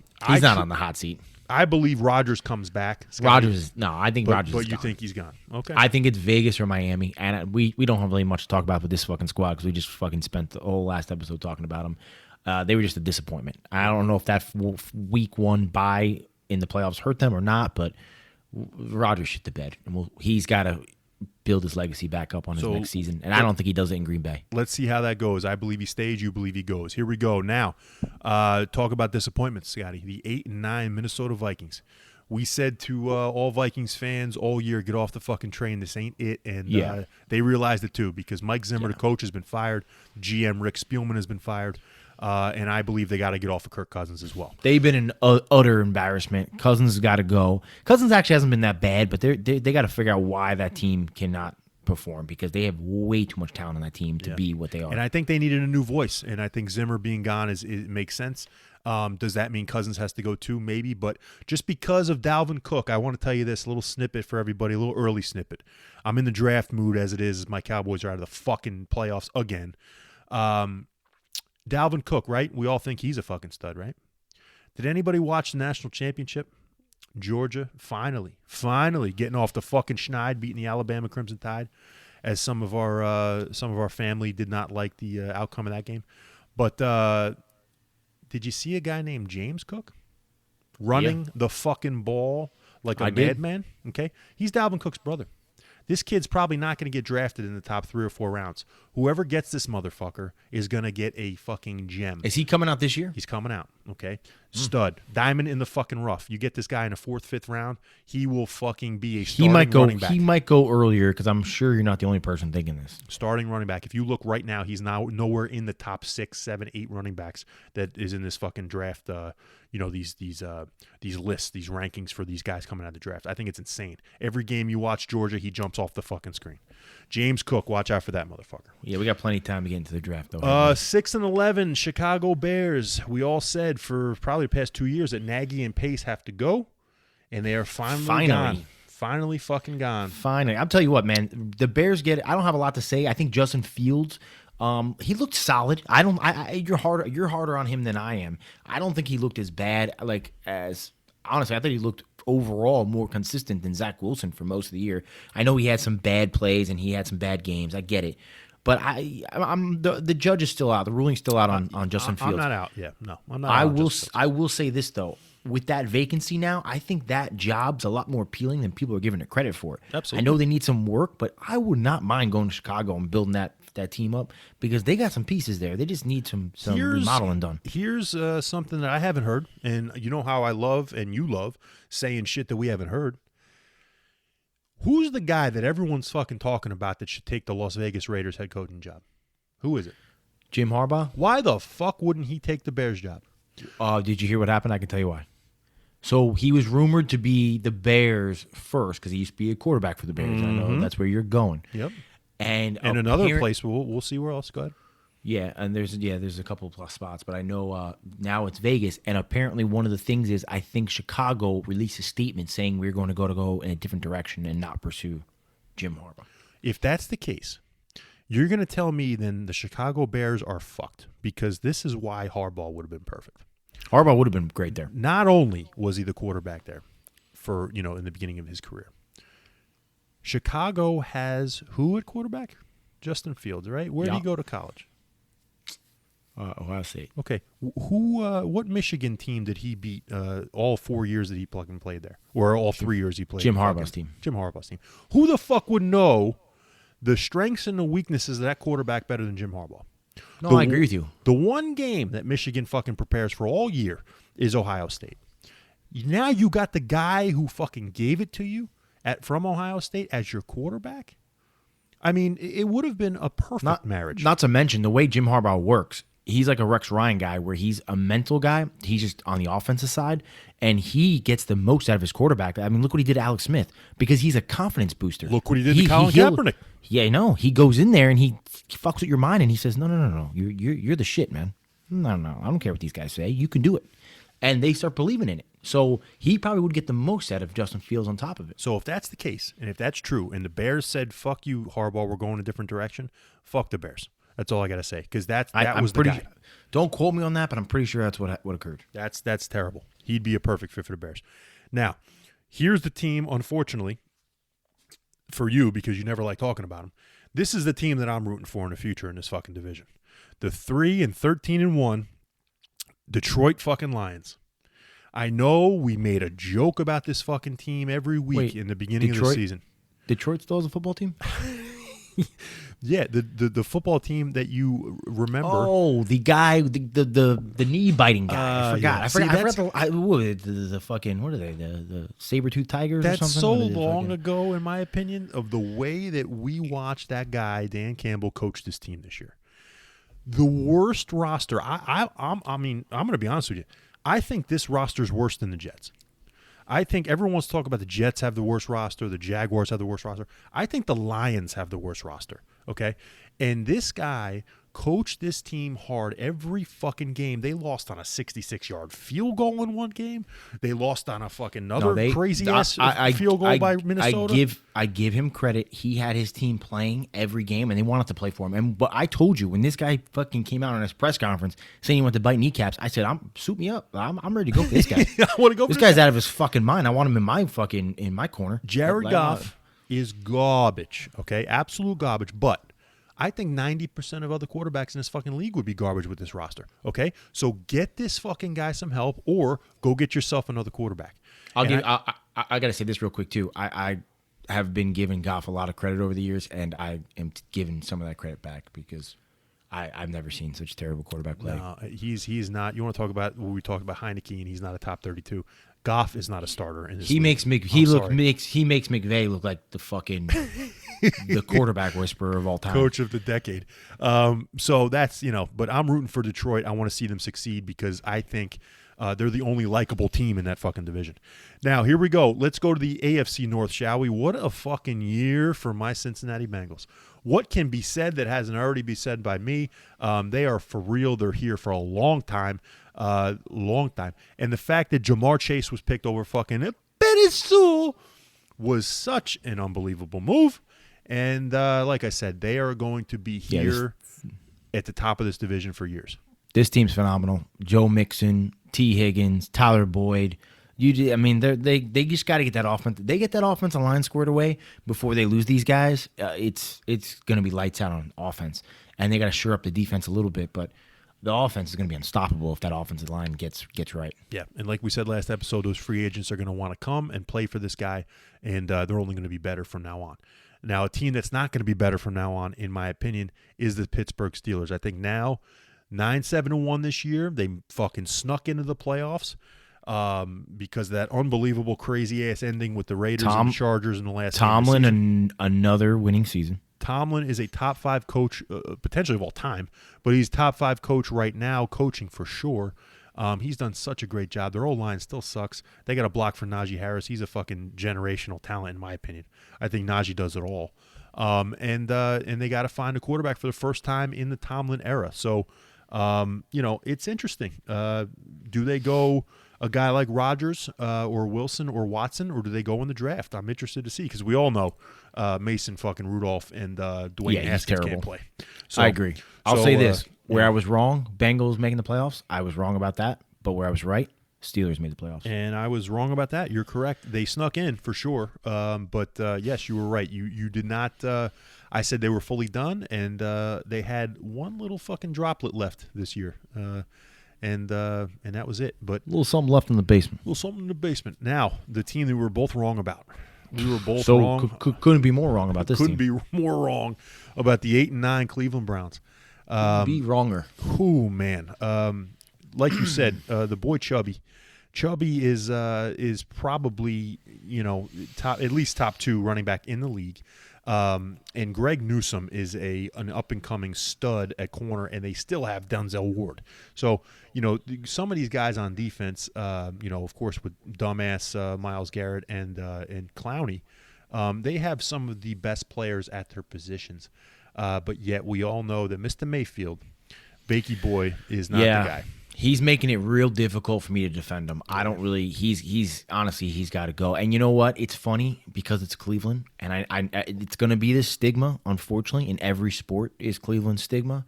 S2: on the hot seat.
S1: I believe Rodgers comes back.
S2: I think Rodgers is
S1: But you
S2: gone.
S1: think he's gone. Okay.
S2: I think it's Vegas or Miami. And we don't have really much to talk about with this fucking squad because we just fucking spent the whole last episode talking about them. They were just a disappointment. I don't know if that week 1 bye in the playoffs hurt them or not, but Rodgers shit the bed. And he's got to build his legacy back up on his next season. And I don't think he does it in Green Bay.
S1: Let's see how that goes. I believe he stays. You believe he goes. Here we go. Now, talk about disappointments, Scotty. The 8-9 Minnesota Vikings. We said to all Vikings fans all year, get off the fucking train. This ain't it. And they realized it too, because Mike Zimmer, the coach, has been fired. GM Rick Spielman has been fired. And I believe they got to get off of Kirk Cousins as well.
S2: They've been an utter embarrassment. Cousins has got to go. Cousins actually hasn't been that bad, but they got to figure out why that team cannot perform, because they have way too much talent on that team to be what they are.
S1: And I think they needed a new voice, and I think Zimmer being gone it makes sense. Does that mean Cousins has to go too? Maybe, but just because of Dalvin Cook, I want to tell you this, a little snippet for everybody, a little early snippet. I'm in the draft mood as it is. My Cowboys are out of the fucking playoffs again. Dalvin Cook, right? We all think he's a fucking stud, right? Did anybody watch the national championship? Georgia finally getting off the fucking schneid, beating the Alabama Crimson Tide, as some of our family did not like the outcome of that game. But did you see a guy named James Cook running the fucking ball like a madman? Okay, he's Dalvin Cook's brother. This kid's probably not going to get drafted in the top 3 or 4 rounds. Whoever gets this motherfucker is going to get a fucking gem.
S2: Is he coming out this year?
S1: He's coming out, okay? Stud. Diamond in the fucking rough. You get this guy in the 4th, 5th round, he will fucking be a starting running back.
S2: He might go earlier, because I'm sure you're not the only person thinking this.
S1: Starting running back. If you look right now, he's now nowhere in the top 6, 7, 8 running backs that is in this fucking draft. These lists, these rankings for these guys coming out of the draft. I think it's insane. Every game you watch Georgia, he jumps off the fucking screen. James Cook, watch out for that motherfucker.
S2: Yeah, we got plenty of time to get into the draft, though.
S1: 6-11, Chicago Bears. We all said for probably the past 2 years that Nagy and Pace have to go, and they are finally gone. Finally fucking gone.
S2: Finally. I'll tell you what, man. The Bears get it. I don't have a lot to say. I think Justin Fields, he looked solid. You're harder on him than I am. I don't think he looked as bad. Honestly, I thought he looked overall more consistent than Zach Wilson for most of the year. I know he had some bad plays and he had some bad games. I get it. But the judge is still out. The ruling's still out on Justin Fields.
S1: I'm not out. Yeah, no, I'm not.
S2: I will say this though. With that vacancy now, I think that job's a lot more appealing than people are giving it credit for.
S1: Absolutely.
S2: I know they need some work, but I would not mind going to Chicago and building that team up, because they got some pieces there. They just need some remodeling done.
S1: Here's something that I haven't heard, and you know how I love and you love saying shit that we haven't heard. Who's the guy that everyone's fucking talking about that should take the Las Vegas Raiders head coaching job? Who is it?
S2: Jim Harbaugh?
S1: Why the fuck wouldn't he take the Bears job?
S2: Did you hear what happened? I can tell you why. So he was rumored to be the Bears first, because he used to be a quarterback for the Bears. I know that's where you're going.
S1: Yep.
S2: And
S1: another place, we'll see where else. Go ahead.
S2: Yeah, and there's a couple plus spots, but I know now it's Vegas, and apparently one of the things is I think Chicago released a statement saying we're going to go in a different direction and not pursue Jim Harbaugh.
S1: If that's the case, you're going to tell me then the Chicago Bears are fucked, because this is why Harbaugh would have been perfect.
S2: Harbaugh would have been great there.
S1: Not only was he the quarterback there for, in the beginning of his career, Chicago has who at quarterback? Justin Fields, right? Where did he go to college?
S2: Ohio State.
S1: Okay. What Michigan team did he beat all 4 years that he played there? Or all 3 years he played?
S2: Jim Harbaugh's team.
S1: Jim Harbaugh's team. Who the fuck would know the strengths and the weaknesses of that quarterback better than Jim Harbaugh?
S2: No, I agree with you.
S1: The one game that Michigan fucking prepares for all year is Ohio State. Now you got the guy who fucking gave it to you from Ohio State as your quarterback. I mean, it would have been a perfect marriage.
S2: Not to mention the way Jim Harbaugh works. He's like a Rex Ryan guy where he's a mental guy. He's just on the offensive side, and he gets the most out of his quarterback. I mean, look what he did to Alex Smith, because he's a confidence booster.
S1: Look what he did to Colin Kaepernick.
S2: Yeah, I know. He goes in there and he fucks with your mind, and he says, no. You're the shit, man. No. I don't care what these guys say. You can do it. And they start believing in it. So he probably would get the most out of Justin Fields on top of it.
S1: So if that's the case, and if that's true, and the Bears said, fuck you, Harbaugh, we're going a different direction, fuck the Bears. That's all I got to say, because that was the guy.
S2: Don't quote me on that, but I'm pretty sure that's what occurred.
S1: That's terrible. He'd be a perfect fit for the Bears. Now, here's the team, unfortunately, for you, because you never like talking about them. This is the team that I'm rooting for in the future in this fucking division. The 3-13-1 Detroit fucking Lions. I know we made a joke about this fucking team every week in the beginning of the season.
S2: Detroit still has a football team?
S1: Yeah, the football team that you remember.
S2: Oh, the guy, the knee biting guy. I forgot.
S1: Yeah.
S2: I forgot the fucking, what are they? The saber-toothed tigers or
S1: That's
S2: something?
S1: so
S2: What are they
S1: long
S2: fucking-
S1: ago, in my opinion, of the way that we watched that guy Dan Campbell coach this team this year. The worst roster. I mean, I'm going to be honest with you. I think this roster is worse than the Jets. I think everyone wants to talk about the Jets have the worst roster, the Jaguars have the worst roster. I think the Lions have the worst roster, okay? And this guy coached this team hard every fucking game. They lost on a 66-yard field goal in one game. They lost on a fucking crazy-ass field goal by Minnesota.
S2: I give him credit. He had his team playing every game, and they wanted to play for him. But I told you, when this guy fucking came out on his press conference saying he wanted to bite kneecaps, I said, suit me up. I'm ready to go for this guy.
S1: I want to go.
S2: This guy's out of his fucking mind. I want him in my corner.
S1: Jared Goff is garbage, okay? Absolute garbage. But I think 90% of other quarterbacks in this fucking league would be garbage with this roster, okay? So get this fucking guy some help or go get yourself another quarterback.
S2: I got to say this real quick, too. I have been giving Goff a lot of credit over the years, and I am giving some of that credit back because I've never seen such terrible quarterback play.
S1: No, he's not. You want to talk about what we talked about Heineke, and he's not a top 32. Goff is not a starter in this league.
S2: Makes McVay look like the fucking the quarterback whisperer of all time.
S1: Coach of the decade. So that's, but I'm rooting for Detroit. I want to see them succeed because I think they're the only likable team in that fucking division. Now, here we go. Let's go to the AFC North, shall we? What a fucking year for my Cincinnati Bengals. What can be said that hasn't already been said by me? They are for real. They're here for a long time. And the fact that Jamar Chase was picked over fucking Benny Sewell was such an unbelievable move. And like I said, they are going to be here at the top of this division for years.
S2: This team's phenomenal. Joe Mixon, T. Higgins, Tyler Boyd. They just got to get that offense. They get that offensive line squared away before they lose these guys. It's going to be lights out on offense, and they got to shore up the defense a little bit. But the offense is going to be unstoppable if that offensive line gets right.
S1: Yeah, and like we said last episode, those free agents are going to want to come and play for this guy, and they're only going to be better from now on. Now, a team that's not going to be better from now on, in my opinion, is the Pittsburgh Steelers. I think now 9-7-1 this year. They fucking snuck into the playoffs because of that unbelievable crazy-ass ending with the Raiders and Chargers in the last
S2: Tomlin, another winning season.
S1: Tomlin is a top 5 coach, potentially of all time, but he's top 5 coach right now, coaching for sure. He's done such a great job. Their O-line still sucks. They got a block for Najee Harris. He's a fucking generational talent, in my opinion. I think Najee does it all. And they got to find a quarterback for the first time in the Tomlin era. So, it's interesting. Do they go a guy like Rodgers or Wilson or Watson, or do they go in the draft? I'm interested to see because we all know Mason fucking Rudolph and Dwayne Haskins can't play. So,
S2: I agree. I'll say this. Where I was wrong, Bengals making the playoffs, I was wrong about that. But where I was right, Steelers made the playoffs.
S1: And I was wrong about that. You're correct. They snuck in for sure. But yes, you were right. You did not. I said they were fully done, and they had one little fucking droplet left this year. And that was it. But
S2: a little something left in the basement.
S1: A little something in the basement. Now, the team that we were both wrong about. We were both
S2: wrong. Couldn't be more wrong about this team.
S1: Couldn't be more wrong about the 8-9 Cleveland Browns.
S2: Be wronger.
S1: Oh, man. Like you said, the boy Chubby. Chubby is probably, at least top 2 running back in the league. And Greg Newsome is an up-and-coming stud at corner, and they still have Denzel Ward. So, some of these guys on defense, of course, with dumbass Myles Garrett and Clowney, they have some of the best players at their positions. But yet we all know that Mr. Mayfield, Bakey Boy, is not the guy.
S2: He's making it real difficult for me to defend him. I don't really. He's honestly, he's got to go. And you know what? It's funny because it's Cleveland, and I it's going to be this stigma. Unfortunately, in every sport is Cleveland's stigma.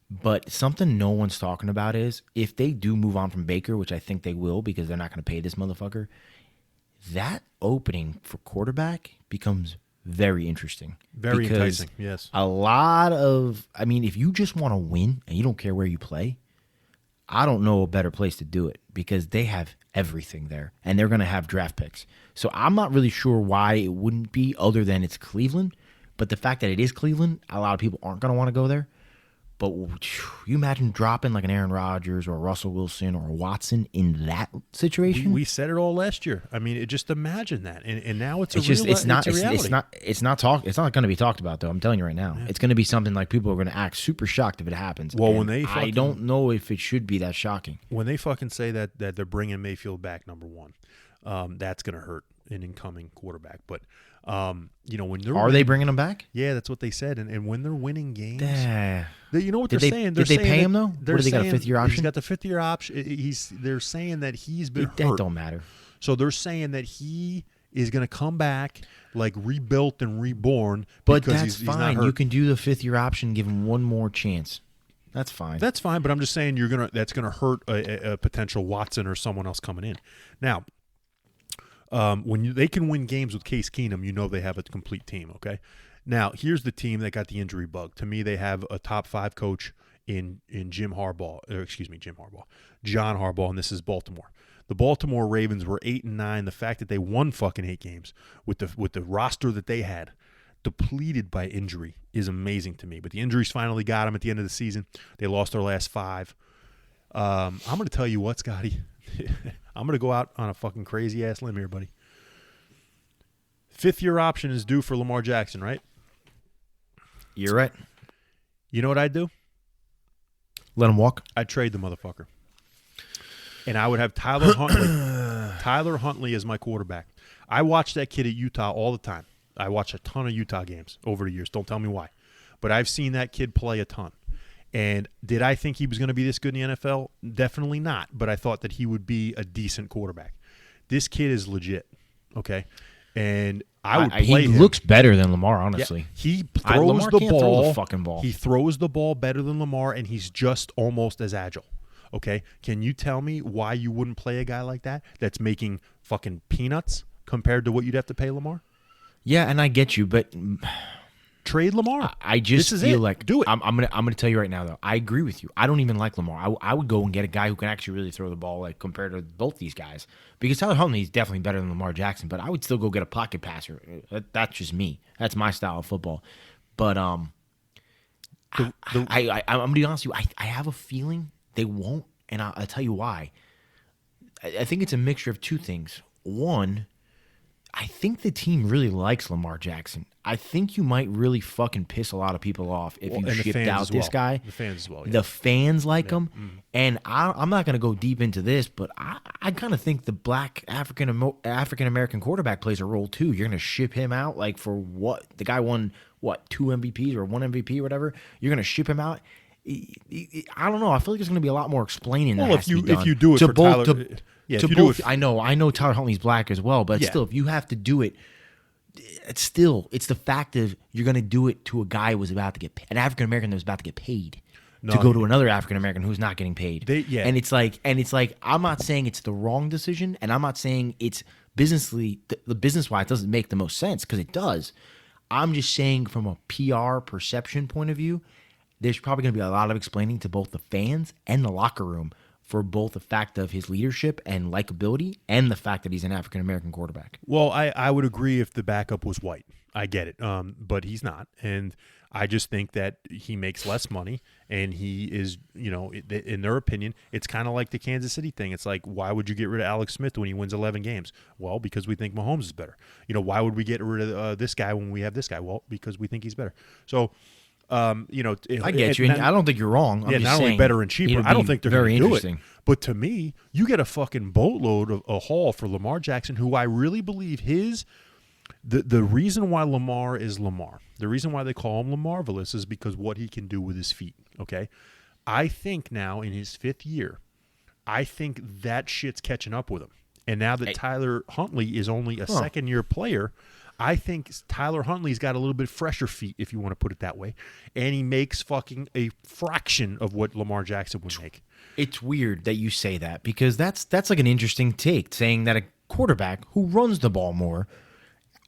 S2: But something no one's talking about is if they do move on from Baker, which I think they will because they're not going to pay this motherfucker. That opening for quarterback becomes very interesting.
S1: Very enticing. Yes.
S2: A lot of. If you just want to win and you don't care where you play. I don't know a better place to do it because they have everything there, and they're going to have draft picks. So I'm not really sure why it wouldn't be other than it's Cleveland, But the fact that it is Cleveland, a lot of people aren't going to want to go there. But you imagine dropping like an Aaron Rodgers or a Russell Wilson or a Watson in that situation?
S1: We said it all last year. I mean, just imagine that, and now it's
S2: not going to be talked about though. I'm telling you right now, it's going to be something like people are going to act super shocked if it happens.
S1: Well,
S2: I don't know if it should be that shocking.
S1: When they fucking say that they're bringing Mayfield back, number one, that's going to hurt an incoming quarterback. But when they're
S2: they bringing him back?
S1: Yeah, that's what they said. And when they're winning games, you know what
S2: they're
S1: saying?
S2: Did they pay him though? Or do they got a 5th-year option?
S1: He's got the 5th-year option. They're saying that he's been hurt.
S2: That don't matter.
S1: So they're saying that he is going to come back like rebuilt and reborn.
S2: But
S1: because
S2: that's
S1: he's not
S2: fine.
S1: hurt.
S2: You can do the 5th-year option, give him one more chance. That's fine.
S1: That's fine. But I'm just saying that's gonna hurt a potential Watson or someone else coming in. Now, when they can win games with Case Keenum, they have a complete team. Okay. Now, here's the team that got the injury bug. To me, they have a top 5 coach in John Harbaugh, and this is Baltimore. The Baltimore Ravens were 8-9. The fact that they won fucking 8 games with the roster that they had, depleted by injury, is amazing to me. But the injuries finally got them at the end of the season. They lost their last 5. I'm going to tell you what, Scotty. I'm going to go out on a fucking crazy ass limb here, buddy. 5th-year option is due for Lamar Jackson, right?
S2: You're right.
S1: You know what I'd do?
S2: Let him walk.
S1: I'd trade the motherfucker. And I would have Tyler Huntley. Tyler Huntley as my quarterback. I watch that kid at Utah all the time. I watch a ton of Utah games over the years. Don't tell me why. But I've seen that kid play a ton. And did I think he was going to be this good in the NFL? Definitely not. But I thought that he would be a decent quarterback. This kid is legit. Okay? And I would play him.
S2: He looks better than Lamar, honestly.
S1: Yeah, he throws the ball.
S2: Throw the fucking ball.
S1: He throws the ball better than Lamar, and he's just almost as agile. Okay? Can you tell me why you wouldn't play a guy like that that's making fucking peanuts compared to what you'd have to pay Lamar?
S2: Yeah, and I get you, but
S1: trade Lamar.
S2: I just feel like
S1: do it.
S2: I'm gonna tell you right now though. I agree with you. I don't even like Lamar. I would go and get a guy who can actually really throw the ball, like compared to both these guys. Because Tyler Huntley is definitely better than Lamar Jackson, but I would still go get a pocket passer. That's just me. That's my style of football. But I'm gonna be honest with you. I have a feeling they won't, and I'll tell you why. I think it's a mixture of 2 things. One, I think the team really likes Lamar Jackson. I think you might really fucking piss a lot of people off if you shipped out this guy.
S1: The fans as well. Yeah.
S2: The fans like him. Mm-hmm. And I'm not going to go deep into this, but I kind of think the black African-American quarterback plays a role too. You're going to ship him out like for what? The guy won, 2 MVPs or 1 MVP or whatever? You're going to ship him out? I don't know. I feel like there's going to be a lot more explaining that has to be done.
S1: If you do it for Tyler...
S2: I know Tyler Huntley's black as well, but still, if you have to do it, it's the fact of you're going to do it to a guy who was about to get an African American that was about to get paid to go to another African American who's not getting paid. And it's like I'm not saying it's the wrong decision, and I'm not saying it's business wise doesn't make the most sense because it does. I'm just saying from a PR perception point of view, there's probably going to be a lot of explaining to both the fans and the locker room for both the fact of his leadership and likability and the fact that he's an African-American quarterback.
S1: Well, I would agree if the backup was white. I get it. But he's not. And I just think that he makes less money and he is, in their opinion, it's kind of like the Kansas City thing. It's like, why would you get rid of Alex Smith when he wins 11 games? Well, because we think Mahomes is better. Why would we get rid of this guy when we have this guy? Well, because we think he's better. So, I
S2: get you. And I don't think you're wrong. I'm just
S1: not only better and cheaper. I don't think they're
S2: very
S1: going to do
S2: interesting.
S1: it. But to me, you get a fucking boatload of a haul for Lamar Jackson, who I really believe the reason why Lamar is Lamar, the reason why they call him Lamarvelous is because what he can do with his feet. Okay, I think now in his 5th year, I think that shit's catching up with him. And now that Tyler Huntley is only a second-year player, I think Tyler Huntley's got a little bit fresher feet, if you want to put it that way, and he makes fucking a fraction of what Lamar Jackson would make.
S2: It's weird that you say that because that's like an interesting take, saying that a quarterback who runs the ball more,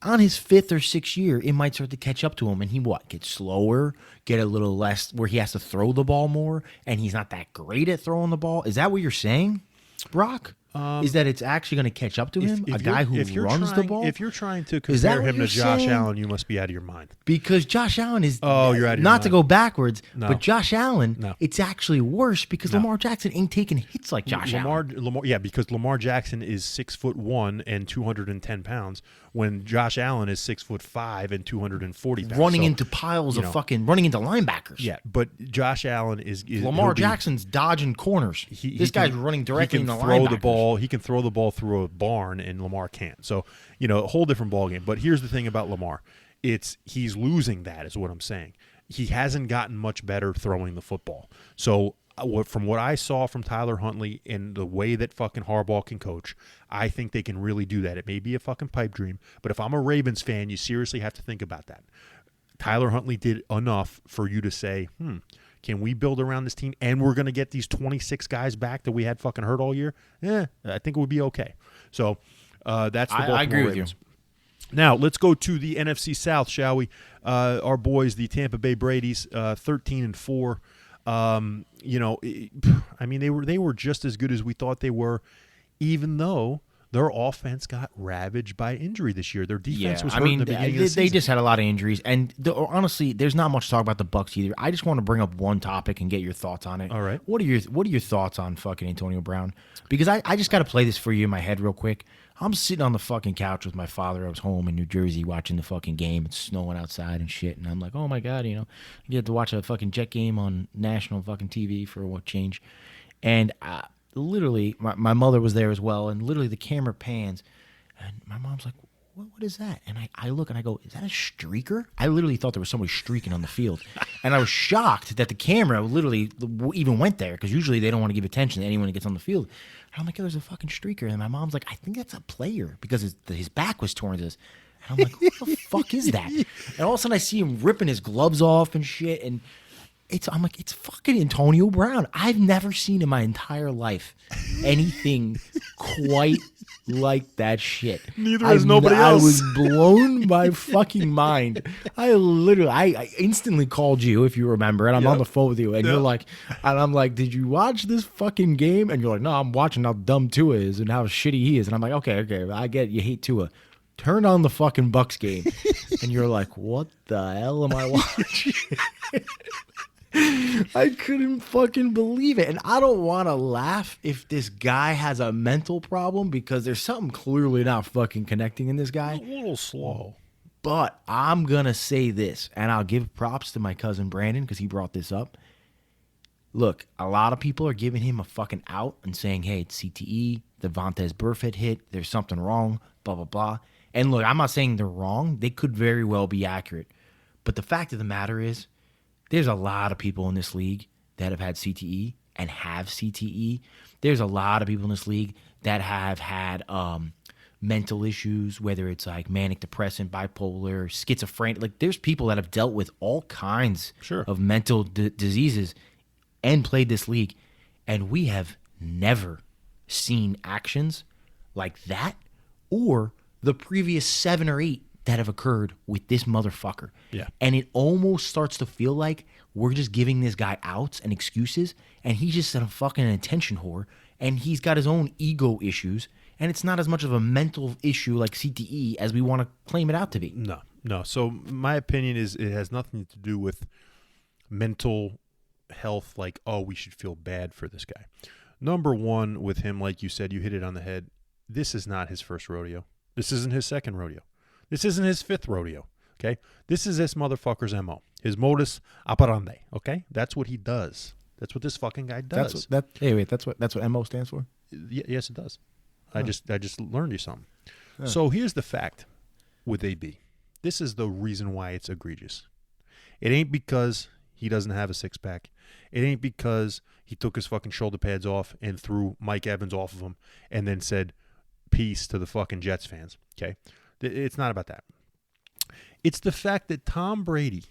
S2: on his 5th or 6th year, it might start to catch up to him, and he get slower, get a little less, where he has to throw the ball more, and he's not that great at throwing the ball. Is that what you're saying, Brock? is that it's actually going to catch up to him, a guy who runs the ball?
S1: If you're trying to compare him to Josh Allen, you must be out of your mind.
S2: Because Josh Allen is,
S1: you're out of your
S2: not
S1: mind.
S2: To go backwards,
S1: No.
S2: but Josh Allen,
S1: No.
S2: it's actually worse because Lamar Jackson ain't taking hits like Josh Allen.
S1: Yeah, because Lamar Jackson is 6'1" and 210 pounds, when Josh Allen is 6'5" and 240 pounds.
S2: Running into piles of running into linebackers.
S1: Yeah, but Josh Allen is
S2: Lamar Jackson's dodging corners. This guy's running directly into linebackers.
S1: He can throw the ball through a barn, and Lamar can't. So, a whole different ball game. But here's the thing about Lamar. He's losing that, is what I'm saying. He hasn't gotten much better throwing the football. So, from what I saw from Tyler Huntley and the way that fucking Harbaugh can coach, I think they can really do that. It may be a fucking pipe dream, but if I'm a Ravens fan, you seriously have to think about that. Tyler Huntley did enough for you to say, can we build around this team, and we're going to get these 26 guys back that we had fucking hurt all year? I think it would be okay. So that's the Baltimore
S2: I agree
S1: Ravens.
S2: with you.
S1: Now, let's go to the NFC South, shall we? Our boys, the Tampa Bay Brady's, 13-4. They were just as good as we thought they were, even though their offense got ravaged by injury this year. Their defense was hurt in the beginning of the season.
S2: They just had a lot of injuries, and honestly, there's not much to talk about the Bucs either. I just want to bring up one topic and get your thoughts on it.
S1: All right.
S2: What are your thoughts on fucking Antonio Brown? Because I just got to play this for you in my head real quick. I'm sitting on the fucking couch with my father. I was home in New Jersey watching the fucking game. It's snowing outside and shit, and I'm like, oh my God, you get to watch a fucking Jet game on national fucking TV for what change, and literally, my mother was there as well, and literally the camera pans, and my mom's like, what is that? And I look and I go, is that a streaker? I literally thought there was somebody streaking on the field. And I was shocked that the camera literally even went there, because usually they don't want to give attention to anyone that gets on the field. And I'm like, oh, there's a fucking streaker. And my mom's like, I think that's a player, because his back was towards us. And I'm like, who the fuck is that? And all of a sudden I see him ripping his gloves off and shit, and I'm like, it's fucking Antonio Brown. I've never seen in my entire life anything quite like that shit.
S1: Neither has nobody else.
S2: I was blown my fucking mind. I instantly called you, if you remember, and I'm on the phone with you, and you're like, and I'm like, did you watch this fucking game? And you're like, no, I'm watching how dumb Tua is and how shitty he is. And I'm like, okay, I get it. You hate Tua. Turn on the fucking Bucs game. And you're like, what the hell am I watching? I couldn't fucking believe it. And I don't want to laugh if this guy has a mental problem, because there's something clearly not fucking connecting in this guy.
S1: A little slow.
S2: But I'm going to say this, and I'll give props to my cousin Brandon, because he brought this up. Look, a lot of people are giving him a fucking out and saying, hey, it's CTE, the Vontaze Burfict hit, there's something wrong, blah, blah, blah. And look, I'm not saying they're wrong. They could very well be accurate. But the fact of the matter is, there's a lot of people in this league that have had CTE and have CTE. There's a lot of people in this league that have had mental issues, whether it's like manic depressant, bipolar, schizophrenic. Like, there's people that have dealt with all kinds of mental diseases and played this league. And we have never seen actions like that or the previous 7 or 8 that have occurred with this motherfucker.
S1: Yeah.
S2: And it almost starts to feel like we're just giving this guy outs and excuses, and he's just a fucking attention whore, and he's got his own ego issues, and it's not as much of a mental issue like CTE as we want to claim it out to be.
S1: No. So my opinion is it has nothing to do with mental health, like, oh, we should feel bad for this guy. Number one, with him, like you said, you hit it on the head. This is not his first rodeo. This isn't his second rodeo. This isn't his 5th rodeo, okay? This is this motherfucker's MO, his modus operandi, okay? That's what he does. That's what this fucking guy does.
S2: That's what MO stands for?
S1: Yes, it does. Oh. I just learned you something.
S2: Oh.
S1: So here's the fact with AB. This is the reason why it's egregious. It ain't because he doesn't have a six-pack. It ain't because he took his fucking shoulder pads off and threw Mike Evans off of him and then said peace to the fucking Jets fans, okay? It's not about that. It's the fact that Tom Brady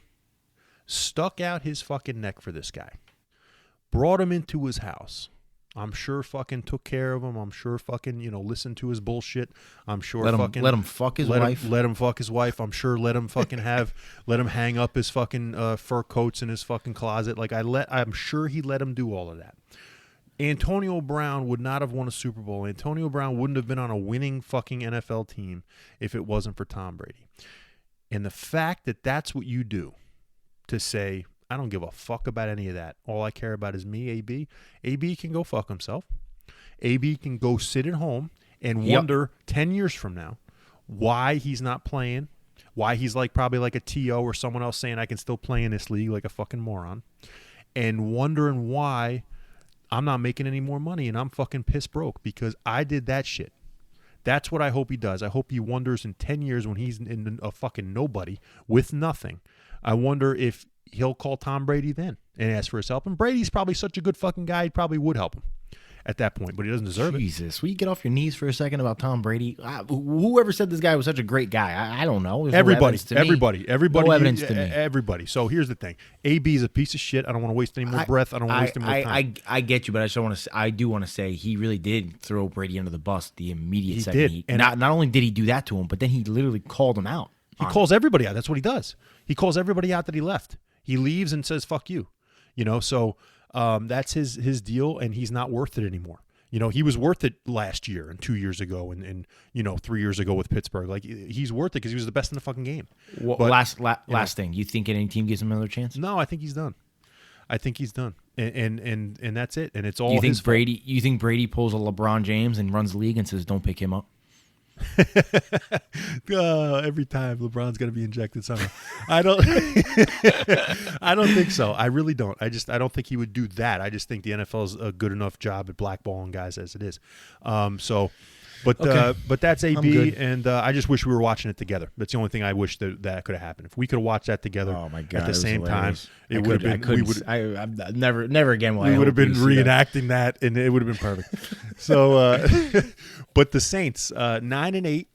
S1: stuck out his fucking neck for this guy, brought him into his house. I'm sure fucking took care of him. I'm sure fucking, listened to his bullshit. I'm sure
S2: let him fuck his wife.
S1: Let him fuck his wife. I'm sure let him fucking let him hang up his fucking fur coats in his fucking closet. I'm sure he let him do all of that. Antonio Brown would not have won a Super Bowl. Antonio Brown wouldn't have been on a winning fucking NFL team if it wasn't for Tom Brady. And the fact that that's what you do to say, I don't give a fuck about any of that. All I care about is me, AB. AB can go fuck himself. AB can go sit at home and wonder 10 years from now why he's not playing, why he's probably like a TO or someone else saying I can still play in this league like a fucking moron, and wondering why I'm not making any more money and I'm fucking piss broke because I did that shit. That's what I hope he does. I hope he wonders in 10 years when he's in a fucking nobody with nothing. I wonder if he'll call Tom Brady then and ask for his help. And Brady's probably such a good fucking guy, he probably would help him at that point, but he doesn't deserve it.
S2: Jesus, will you get off your knees for a second about Tom Brady? Whoever said this guy was such a great guy, I don't know. There's
S1: everybody.
S2: No evidence to me.
S1: Everybody. So here's the thing: AB is a piece of shit. I don't want to waste any more breath. I don't want to waste any more time.
S2: I get you, but I do want to say he really did throw Brady under the bus the immediate second.
S1: Did. And
S2: not only did he do that to him, but then he literally called him out.
S1: He calls everybody out. That's what he does. He calls everybody out that he left. He leaves and says "fuck you," So that's his deal, and he's not worth it anymore. He was worth it last year and 2 years ago and 3 years ago with Pittsburgh. He's worth it because he was the best in the fucking game.
S2: Well,
S1: but,
S2: last thing, you think any team gives him another chance?
S1: No, I think he's done. And that's it. And it's all.
S2: You think Brady pulls a LeBron James and runs the league and says, "Don't pick him up"?
S1: Every time LeBron's going to be injected somehow. I don't think so. I really don't. I don't think he would do that. I just think the NFL is a good enough job at blackballing guys as it is. But that's AB, and I just wish we were watching it together. That's the only thing I wish that could have happened. If we could have watched that together at the same time, it would have been.
S2: Never again.
S1: We would have been reenacting that, and it would have been perfect. So, but the Saints 9-8.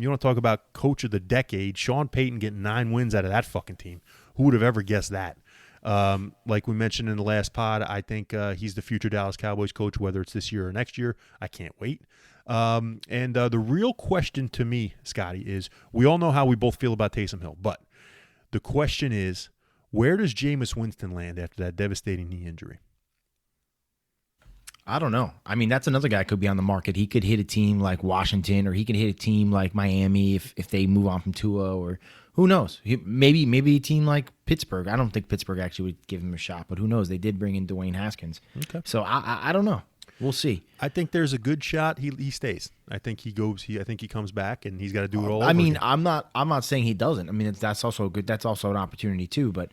S1: You want to talk about coach of the decade? Sean Payton getting 9 wins out of that fucking team. Who would have ever guessed that? Like we mentioned in the last pod, I think he's the future Dallas Cowboys coach, whether it's this year or next year. I can't wait. And the real question to me, Scotty, is we all know how we both feel about Taysom Hill, but the question is, where does Jameis Winston land after that devastating knee injury?
S2: I don't know. I mean, that's another guy could be on the market. He could hit a team like Washington, or he could hit a team like Miami if they move on from Tua, or who knows? Maybe a team like Pittsburgh. I don't think Pittsburgh actually would give him a shot, but who knows? They did bring in Dwayne Haskins. Okay. So I don't know. We'll see.
S1: I think there's a good shot he stays. I think he goes. I think he comes back, and he's got to do it all.
S2: I mean,
S1: again.
S2: I'm not saying he doesn't. I mean, that's also good. That's also an opportunity too. But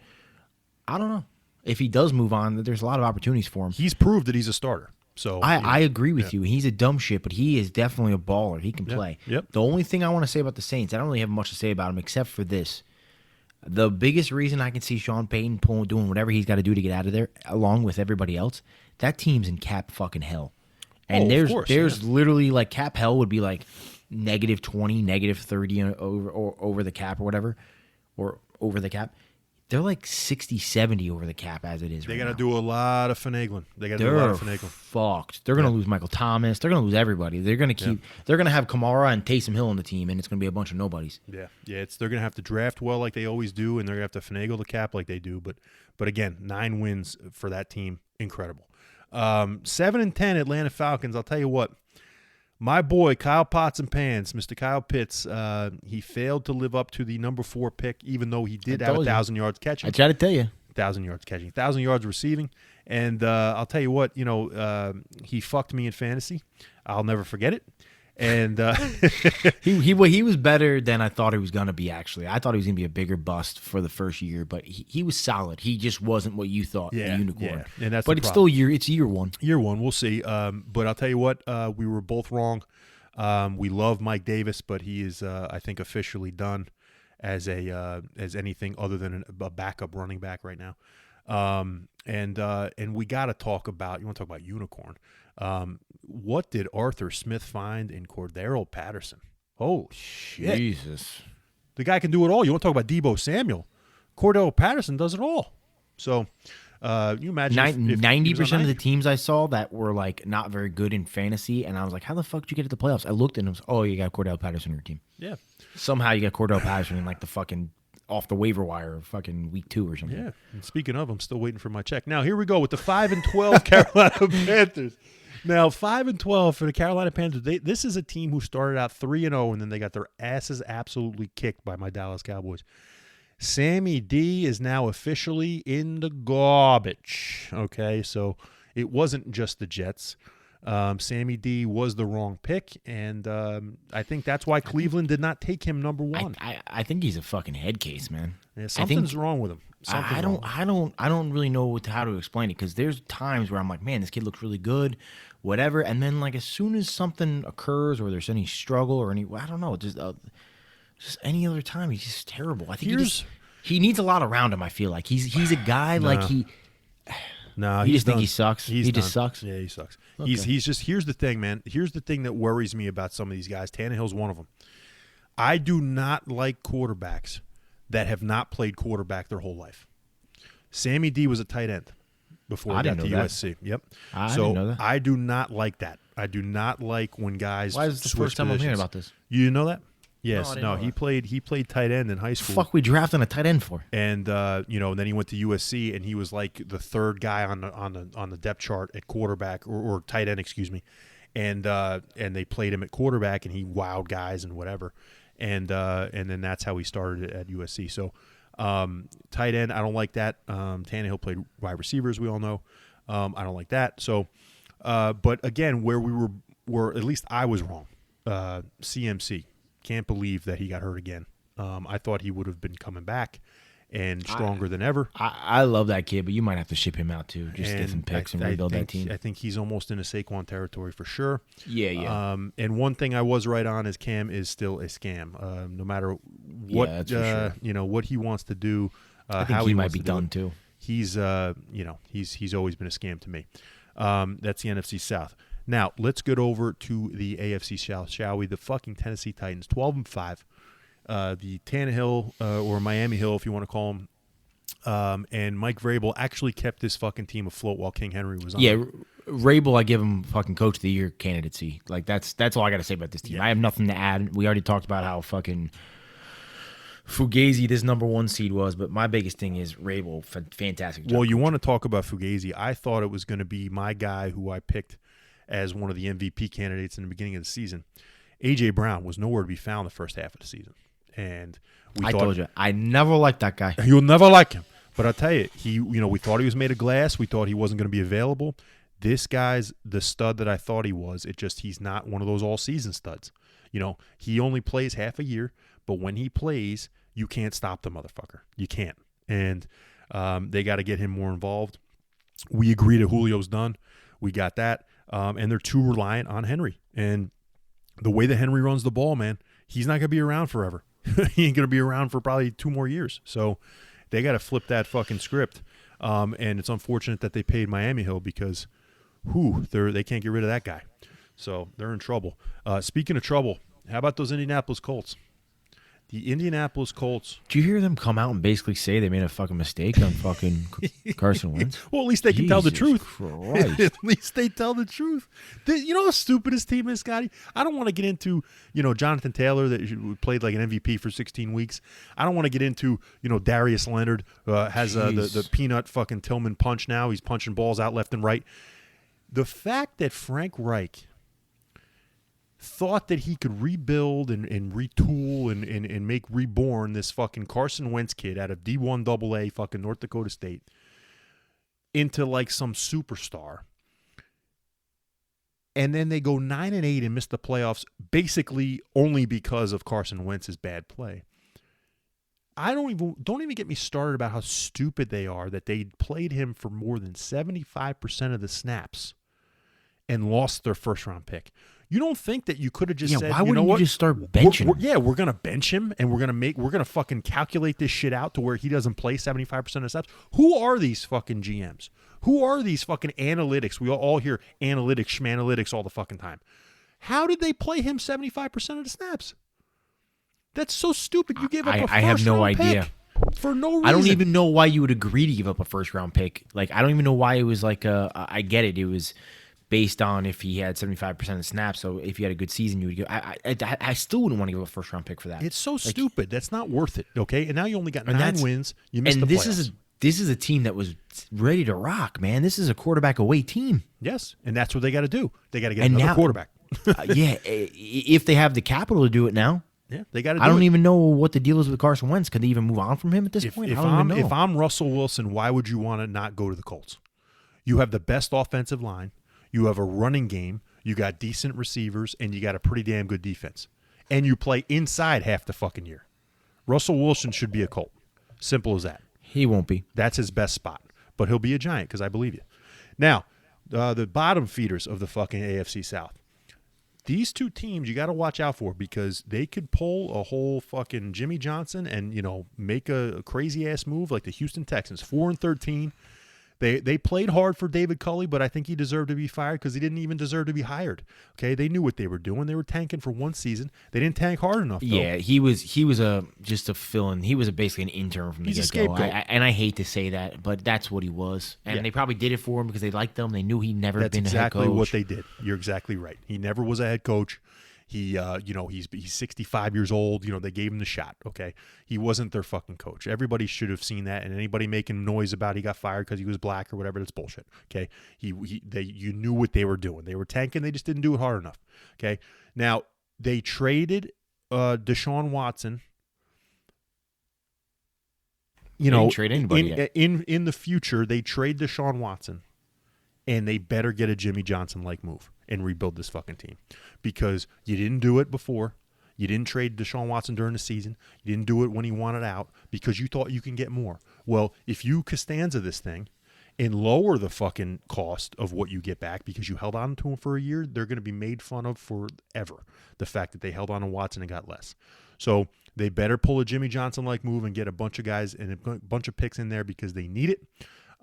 S2: I don't know if he does move on. There's a lot of opportunities for him.
S1: He's proved that he's a starter. So
S2: I agree with you. He's a dumb shit, but he is definitely a baller. He can play.
S1: Yep.
S2: The only thing I want to say about the Saints, I don't really have much to say about him except for this. The biggest reason I can see Sean Payton doing whatever he's got to do to get out of there, along with everybody else, that team's in cap fucking hell. And there's literally like cap hell would be like -20, -30 over the cap or whatever, or over the cap. They're like 60, 70 over the cap as it is.
S1: They got to do a lot of finagling. They're
S2: fucked. They're going to lose Michael Thomas. They're going to lose everybody. They're going to keep. They're going to have Kamara and Taysom Hill on the team, and it's going to be a bunch of nobodies.
S1: Yeah. They're going to have to draft well like they always do, and they're going to have to finagle the cap like they do. But again, 9 wins for that team, incredible. 7-10 Atlanta Falcons. I'll tell you what. My boy, Kyle Potts and Pans, Mr. Kyle Pitts, he failed to live up to the number 4 pick, even though he did have 1,000 yards catching.
S2: I tried to tell you.
S1: 1,000 yards catching, 1,000 yards receiving. And I'll tell you what, he fucked me in fantasy. I'll never forget it. And
S2: he was better than I thought he was going to be, actually. I thought he was going to be a bigger bust for the first year, but he was solid. He just wasn't what you thought, the unicorn.
S1: Yeah. And
S2: but it's still year one.
S1: Year one, we'll see. But I'll tell you what, we were both wrong. We love Mike Davis, but he is, I think, officially done as anything other than a backup running back right now. And we got to talk about, you want to talk about unicorn. What did Arthur Smith find in Cordero Patterson? Oh, shit.
S2: Jesus.
S1: The guy can do it all. You want to talk about Deebo Samuel? Cordero Patterson does it all. So, you imagine
S2: 90% of the teams I saw that were like not very good in fantasy, and I was like, how the fuck did you get to the playoffs? I looked and it was, oh, you got Cordero Patterson on your team.
S1: Yeah.
S2: Somehow you got Cordero Patterson in like the fucking off the waiver wire fucking week 2 or something.
S1: Yeah. And speaking of, I'm still waiting for my check. Now, here we go with the 5-12 Carolina Panthers. Now, 5-12 for the Carolina Panthers. This is a team who started out 3-0, and then they got their asses absolutely kicked by my Dallas Cowboys. Sammy D is now officially in the garbage. Okay, so it wasn't just the Jets. Sammy D was the wrong pick, and I think that's why Cleveland did not take him number 1.
S2: I think he's a fucking head case, man.
S1: Yeah, something's wrong with him.
S2: I don't really know how to explain it, because there's times where I'm like, man, this kid looks really good, whatever, and then like as soon as something occurs or there's any struggle or any, I don't know, just any other time he's just terrible. I think he needs a lot around him. I feel like he's a guy like he.
S1: No,
S2: you just think he sucks. He just sucks.
S1: Yeah, he sucks.
S2: Okay.
S1: He's just. Here's the thing, man. Here's the thing that worries me about some of these guys. Tannehill's one of them. I do not like quarterbacks that have not played quarterback their whole life. Sammy D was a tight end before he got to USC. Yep.
S2: I didn't know that.
S1: I do not like that. I do not like when guys.
S2: Why is this the first time I'm hearing about this?
S1: You know that? Yes.
S2: No,
S1: he played tight end in high school.
S2: Fuck, we drafted a tight end for.
S1: And then he went to USC, and he was like the third guy on the depth chart at quarterback or tight end, excuse me. And they played him at quarterback, and he wowed guys and whatever. And then that's how he started at USC. So tight end, I don't like that. Tannehill played wide receiver, as we all know. I don't like that. So, but again, where we were at least I was wrong. CMC. Can't believe that he got hurt again. I thought he would have been coming back and stronger than ever.
S2: I love that kid, but you might have to ship him out too. Just get some picks and rebuild that team.
S1: I think he's almost in a Saquon territory for sure.
S2: Yeah.
S1: And one thing I was right on is Cam is still a scam. No matter what what he wants to do,
S2: I think he might be done too.
S1: He's he's always been a scam to me. That's the NFC South. Now, let's get over to the AFC South, shall we? The fucking Tennessee Titans, 12-5. The Tannehill, or Miami Hill, if you want to call him, and Mike Vrabel actually kept this fucking team afloat while King Henry was on.
S2: Yeah, Vrabel, I give him fucking Coach of the Year candidacy. Like, that's all I got to say about this team. Yeah. I have nothing to add. We already talked about how fucking Fugazi this number 1 seed was, but my biggest thing is Vrabel, fantastic job.
S1: Well, you want to talk about Fugazi. I thought it was going to be my guy who I picked as one of the MVP candidates in the beginning of the season. A.J. Brown was nowhere to be found the first half of the season. And
S2: I told you, I never liked that guy.
S1: You'll never like him. But I'll tell you, we thought he was made of glass. We thought he wasn't going to be available. This guy's the stud that I thought he was. He's not one of those all-season studs. He only plays half a year, but when he plays, you can't stop the motherfucker. You can't. And they got to get him more involved. We agree that Julio's done. We got that. And they're too reliant on Henry. And the way that Henry runs the ball, man, he's not going to be around forever. He ain't going to be around for probably 2 more years. So they got to flip that fucking script. And it's unfortunate that they paid Miami Hill because, they can't get rid of that guy. So they're in trouble. Speaking of trouble, how about those Indianapolis Colts? The Indianapolis Colts.
S2: Did you hear them come out and basically say they made a fucking mistake on fucking Carson Wentz?
S1: Well, at least they can tell the truth.
S2: Christ.
S1: At least they tell the truth. You know how stupid his team is, Scotty? I don't want to get into, Jonathan Taylor that played like an MVP for 16 weeks. I don't want to get into, Darius Leonard has the peanut fucking Tillman punch now. He's punching balls out left and right. The fact that Frank Reich thought that he could rebuild and retool and make reborn this fucking Carson Wentz kid out of D1 AA fucking North Dakota State into like some superstar. And then they go 9-8 and miss the playoffs basically only because of Carson Wentz's bad play. Don't even get me started about how stupid they are that they played him for more than 75% of the snaps and lost their first round pick. You don't think that you could have just said,
S2: why wouldn't you just start benching him?
S1: We're going to bench him, and we're going to fucking calculate this shit out to where he doesn't play 75% of the snaps. Who are these fucking GMs? Who are these fucking analytics? We all hear analytics, schmanalytics all the fucking time. How did they play him 75% of the snaps? That's so stupid. You gave up a first round pick. I have no idea. For no reason.
S2: I don't even know why you would agree to give up a first round pick. Like, I don't even know why it was like I get it. It was based on if he had 75% of the snaps. So if he had a good season, you would go. I still wouldn't want to give a first-round pick for that.
S1: It's so stupid. That's not worth it, okay? And now you only got 9 wins. You missed the
S2: playoffs.
S1: playoffs.
S2: This is a team that was ready to rock, man. This is a quarterback-away team.
S1: Yes, and that's what they got to do. They got to get another quarterback.
S2: If they have the capital to do it now.
S1: Yeah, they got to do it.
S2: I don't even know what the deal is with Carson Wentz. Could they even move on from him at this point?
S1: If I'm Russell Wilson, why would you want to not go to the Colts? You have the best offensive line. You have a running game. You got decent receivers, and you got a pretty damn good defense. And you play inside half the fucking year. Russell Wilson should be a Colt. Simple as that.
S2: He won't be.
S1: That's his best spot. But he'll be a Giant because I believe you. Now, the bottom feeders of the fucking AFC South. These two teams you got to watch out for because they could pull a whole fucking Jimmy Johnson and, make a crazy-ass move like the Houston Texans, 4-13. They played hard for David Culley, but I think he deserved to be fired because he didn't even deserve to be hired. Okay, they knew what they were doing. They were tanking for one season. They didn't tank hard enough, though.
S2: Yeah, he was just a fill-in. He was basically an intern from the get-go. And I hate to say that, but that's what he was. And they probably did it for him because they liked him. They knew he'd never been a head coach. That's
S1: exactly what they did. You're exactly right. He never was a head coach. He, he's 65 years old. They gave him the shot. Okay, he wasn't their fucking coach. Everybody should have seen that. And anybody making noise about he got fired because he was black or whatever, that's bullshit. Okay, you knew what they were doing. They were tanking. They just didn't do it hard enough. Okay, now they traded Deshaun Watson.
S2: Didn't trade anybody yet.
S1: In the future, they trade Deshaun Watson, and they better get a Jimmy Johnson-like move and rebuild this fucking team. Because you didn't do it before. You didn't trade Deshaun Watson during the season. You didn't do it when he wanted out because you thought you can get more. Well, if you Costanza this thing and lower the fucking cost of what you get back because you held on to him for a year, they're going to be made fun of forever. The fact that they held on to Watson and got less. So they better pull a Jimmy Johnson-like move and get a bunch of guys and a bunch of picks in there because they need it.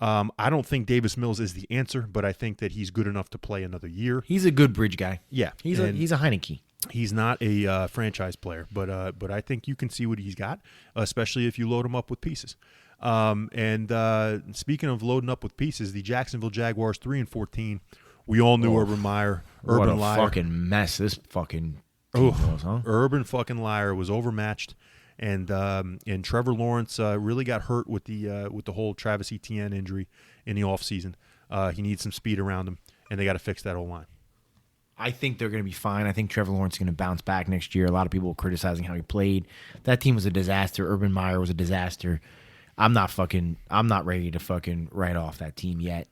S1: I don't think Davis Mills is the answer, but I think that he's good enough to play another year.
S2: He's a good bridge guy.
S1: Yeah,
S2: he's a Heineke.
S1: He's not a franchise player, but I think you can see what he's got, especially if you load him up with pieces. And speaking of loading up with pieces, the Jacksonville Jaguars 3-14. We all knew Urban Meyer.
S2: What a fucking mess this fucking team was, huh?
S1: Urban fucking liar was overmatched. And Trevor Lawrence really got hurt with the whole Travis Etienne injury in the offseason. He needs some speed around him, and they got to fix that O-line.
S2: I think they're going to be fine. I think Trevor Lawrence is going to bounce back next year. A lot of people were criticizing how he played. That team was a disaster. Urban Meyer was a disaster. I'm not ready to fucking write off that team yet.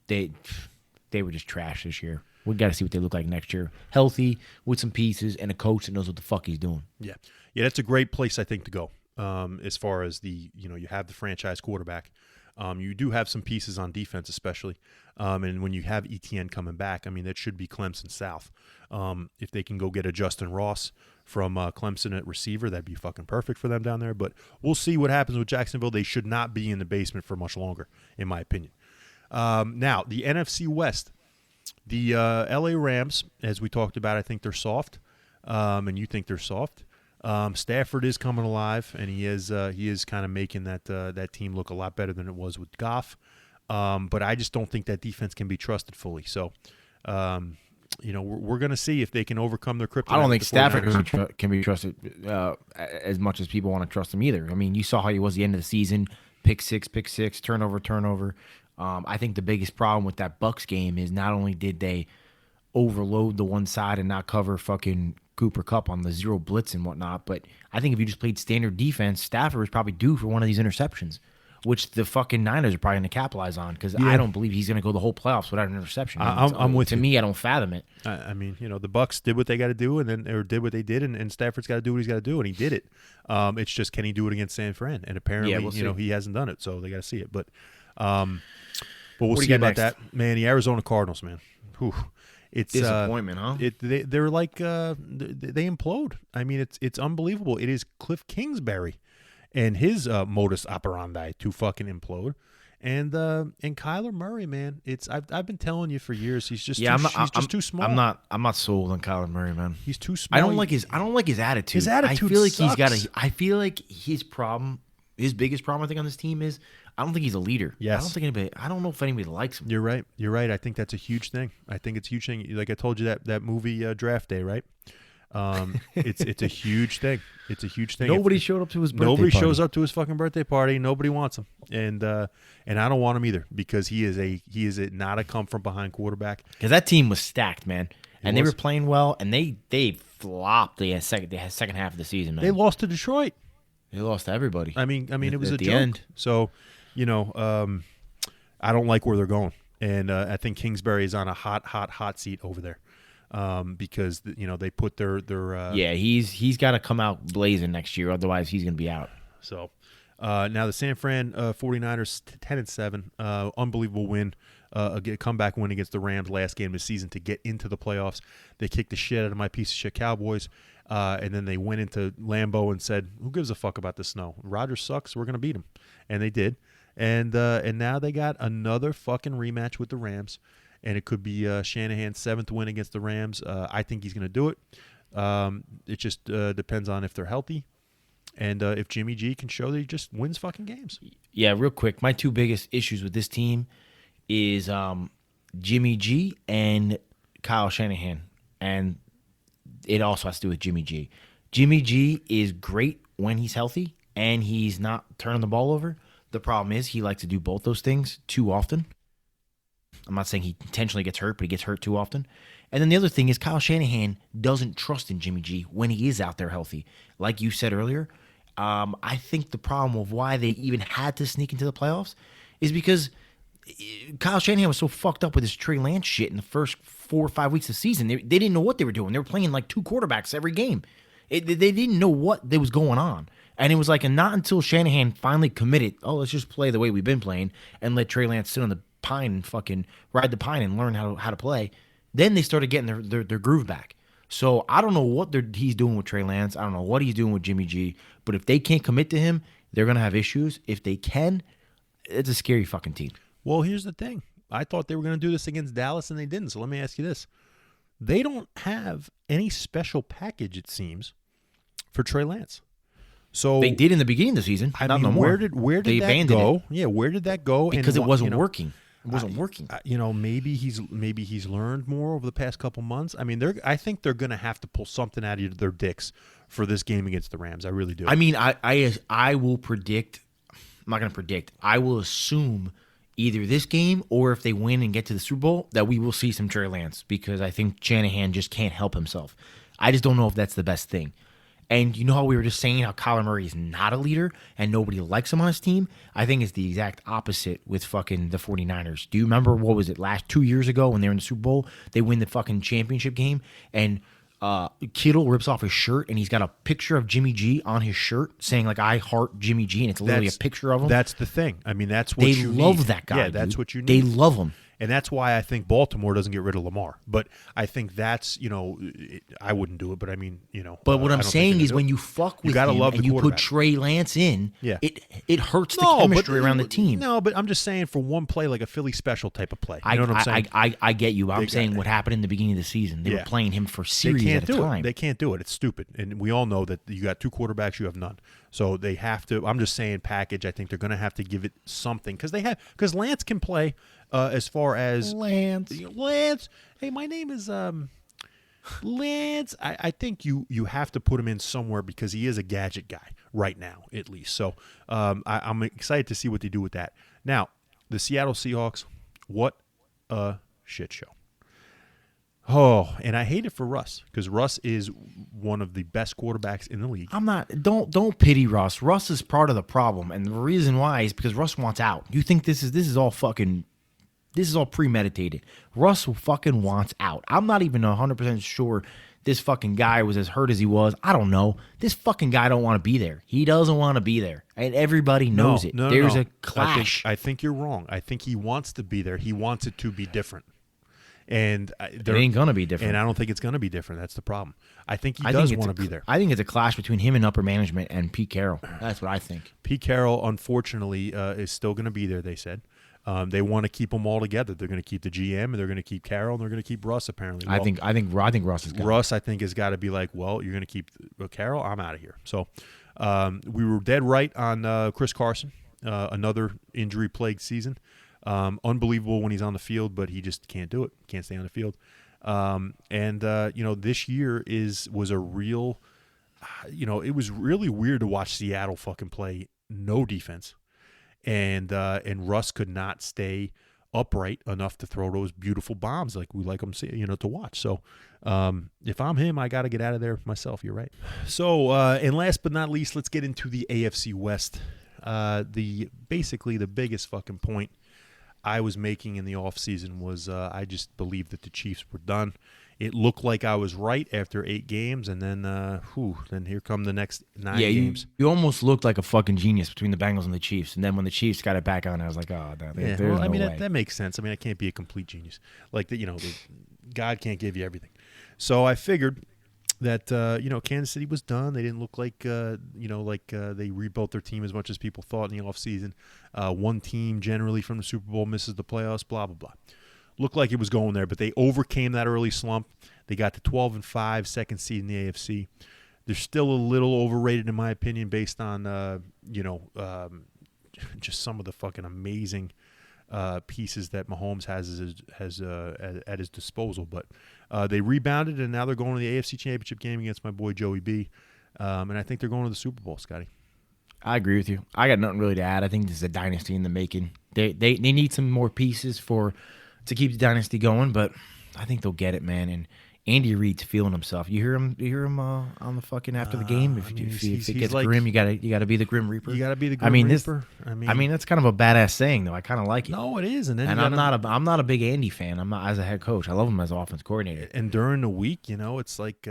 S2: They were just trash this year. We got to see what they look like next year. Healthy, with some pieces, and a coach that knows what the fuck he's doing.
S1: Yeah, that's a great place, I think, to go. As far as you have the franchise quarterback. You do have some pieces on defense, especially. And when you have Etienne coming back, I mean, that should be Clemson South. If they can go get a Justin Ross from Clemson at receiver, that'd be fucking perfect for them down there. But we'll see what happens with Jacksonville. They should not be in the basement for much longer, in my opinion. Now, the NFC West. The LA Rams, as we talked about, I think they're soft, and you think they're soft. Stafford is coming alive, and he is kind of making that team look a lot better than it was with Goff. But I just don't think that defense can be trusted fully. So, we're going to see if they can overcome their kryptonite.
S2: I don't think Stafford can be trusted as much as people want to trust him either. I mean, you saw how he was at the end of the season: pick six, turnover. I think the biggest problem with that Bucs game is not only did they overload the one side and not cover fucking Cooper Kupp on the zero blitz and whatnot, but I think if you just played standard defense, Stafford was probably due for one of these interceptions, which the fucking Niners are probably going to capitalize on because I don't believe he's going to go the whole playoffs without an interception.
S1: I'm with you.
S2: To me, I don't fathom it.
S1: I mean, the Bucs did what they got to do, or did what they did, and Stafford's got to do what he's got to do, and he did it. It's just, can he do it against San Fran? And apparently, he hasn't done it, so they got to see it. But we'll see about that. Man, the Arizona Cardinals, man. Whew. It's
S2: disappointment, huh?
S1: They're like they implode. I mean, it's unbelievable. It is Cliff Kingsbury and his modus operandi to fucking implode. And Kyler Murray, man, I've been telling you for years, he's just too small.
S2: I'm not sold on Kyler Murray, man.
S1: He's too small.
S2: I don't like his attitude.
S1: His attitude
S2: I feel like
S1: sucks.
S2: I feel like his biggest problem I think on this team is I don't think he's a leader.
S1: Yes.
S2: I don't know if anybody likes him.
S1: You're right. I think that's a huge thing. I think it's a huge thing. Like I told you that movie Draft Day, right? It's a huge thing. It's a huge thing.
S2: Nobody showed up to his birthday
S1: Nobody
S2: party.
S1: shows up to his fucking birthday party. Nobody wants him, and I don't want him either because he is not a come from behind quarterback.
S2: Because that team was stacked, man, and they were playing well, and they flopped the second half of the season, man.
S1: They lost to Detroit.
S2: They lost to everybody.
S1: I mean, it was
S2: at
S1: a
S2: the
S1: joke.
S2: end.
S1: So, I don't like where they're going, and I think Kingsbury is on a hot seat over there. Because they put their
S2: he's got to come out blazing next year, otherwise he's going to be out.
S1: So now the San Fran 49ers 10-7, unbelievable win, a comeback win against the Rams last game of the season to get into the playoffs. They kicked the shit out of my piece of shit Cowboys, and then they went into Lambeau and said, "Who gives a fuck about the snow? Rodgers sucks. We're going to beat him," and they did. And now they got another fucking rematch with the Rams. And it could be Shanahan's 7th win against the Rams. I think he's going to do it. It just depends on if they're healthy and if Jimmy G can show that he just wins fucking games.
S2: Yeah, real quick. My two biggest issues with this team is Jimmy G and Kyle Shanahan. And it also has to do with Jimmy G. Jimmy G is great when he's healthy and he's not turning the ball over. The problem is he likes to do both those things too often. I'm not saying he intentionally gets hurt, but he gets hurt too often. And then the other thing is Kyle Shanahan doesn't trust in Jimmy G when he is out there healthy. Like you said earlier, I think the problem of why they even had to sneak into the playoffs is because Kyle Shanahan was so fucked up with his Trey Lance shit in the first 4 or 5 weeks of the season. They didn't know what they were doing. They were playing like 2 quarterbacks every game. They didn't know what was going on. And it was like, and not until Shanahan finally committed, let's just play the way we've been playing and let Trey Lance sit on the pine and fucking ride the pine and learn how to play. Then they started getting their groove back. So I don't know what he's doing with Trey Lance. I don't know what he's doing with Jimmy G. But if they can't commit to him, they're going to have issues. If they can, it's a scary fucking team.
S1: Well, here's the thing. I thought they were going to do this against Dallas, and they didn't. So let me ask you this. They don't have any special package, it seems, for Trey Lance. So
S2: they did in the beginning of the season.
S1: No more. Where did that go? Yeah, where did that go?
S2: Because it wasn't working. It wasn't working.
S1: Maybe he's learned more over the past couple months. I mean, I think they're going to have to pull something out of their dicks for this game against the Rams. I really do.
S2: I mean, I will predict. I'm not going to predict. I will assume either this game or if they win and get to the Super Bowl that we will see some Trey Lance because I think Shanahan just can't help himself. I just don't know if that's the best thing. And you know how we were just saying how Kyler Murray is not a leader and nobody likes him on his team? I think it's the exact opposite with fucking the 49ers. Do you remember, what was it, 2 years ago when they were in the Super Bowl? They win the fucking championship game and Kittle rips off his shirt and he's got a picture of Jimmy G on his shirt saying like, I heart Jimmy G, and it's literally a picture of him.
S1: That's the thing. I mean, that's what
S2: they
S1: you
S2: love
S1: need.
S2: That guy.
S1: Yeah, that's what you need.
S2: They love him.
S1: And that's why I think Baltimore doesn't get rid of Lamar. But I think that's, I wouldn't do it, but I mean,
S2: But what I'm saying is when you fuck with him and you put Trey Lance in, it hurts the chemistry around the team.
S1: No, but I'm just saying for one play, like a Philly special type of play. You know what I'm saying?
S2: I get you. I'm saying what happened in the beginning of the season. They were playing him for series at a time.
S1: They can't do it. It's stupid. And we all know that you got 2 quarterbacks, you have none. So they have to. I'm just saying package. I think they're going to have to give it something because Lance can play as far as
S2: Lance.
S1: Hey, my name is Lance. I think you have to put him in somewhere because he is a gadget guy right now, at least. So I'm excited to see what they do with that. Now, the Seattle Seahawks, what a shit show. Oh, and I hate it for Russ because Russ is one of the best quarterbacks in the league.
S2: Don't pity Russ. Russ is part of the problem, and the reason why is because Russ wants out. You think this is all premeditated. Russ fucking wants out. I'm not even 100% sure this fucking guy was as hurt as he was. I don't know. This fucking guy don't want to be there. He doesn't want to be there, and everybody knows it. There's a clash.
S1: I think you're wrong. I think he wants to be there. He wants it to be different. And
S2: it ain't going to be different.
S1: And I don't think it's going to be different. That's the problem. I think he does want to be there.
S2: I think it's a clash between him and upper management and Pete Carroll. That's what I think.
S1: Pete Carroll, unfortunately, is still going to be there, they said. They want to keep them all together. They're going to keep the GM, and they're going to keep Carroll, and they're going to keep Russ, apparently.
S2: Well, I think Russ is got
S1: Russ, I think, has got to be like, well, you're going to keep Carroll? I'm out of here. So we were dead right on Chris Carson. another injury-plagued season. Unbelievable when he's on the field, but he just can't do it. Can't stay on the field. This year was a real, it was really weird to watch Seattle fucking play no defense, and Russ could not stay upright enough to throw those beautiful bombs like we like them, to watch. So if I'm him, I got to get out of there myself. You're right. So and last but not least, let's get into the AFC West. Basically the biggest fucking point I was making in the offseason was I just believed that the Chiefs were done. It looked like I was right after 8 games, and then here come the next 9 games.
S2: You almost looked like a fucking genius between the Bengals and the Chiefs, and then when the Chiefs got it back on, I was like, oh, no, there's no way.
S1: That makes sense. I mean, I can't be a complete genius. Like, God can't give you everything. So I figured that Kansas City was done. They didn't look like they rebuilt their team as much as people thought in the offseason. One team generally from the Super Bowl misses the playoffs, blah, blah, blah. Looked like it was going there, but they overcame that early slump. They got to 12-5, second seed in the AFC. They're still a little overrated, in my opinion, based on just some of the fucking amazing pieces that Mahomes has at his disposal. But they rebounded, and now they're going to the AFC Championship game against my boy Joey B. And I think they're going to the Super Bowl, Scotty.
S2: I agree with you. I got nothing really to add. I think this is a dynasty in the making. They need some more pieces to keep the dynasty going, but I think they'll get it, man. And Andy Reid's feeling himself. You hear him on the fucking after the game. If it gets like, grim, you gotta be the Grim Reaper.
S1: You gotta be the Grim Reaper.
S2: I mean, that's kind of a badass saying, though. I kind of like it.
S1: No, it is. And
S2: I'm not a big Andy fan. I'm not as a head coach. I love him as offense coordinator.
S1: And during the week, it's like.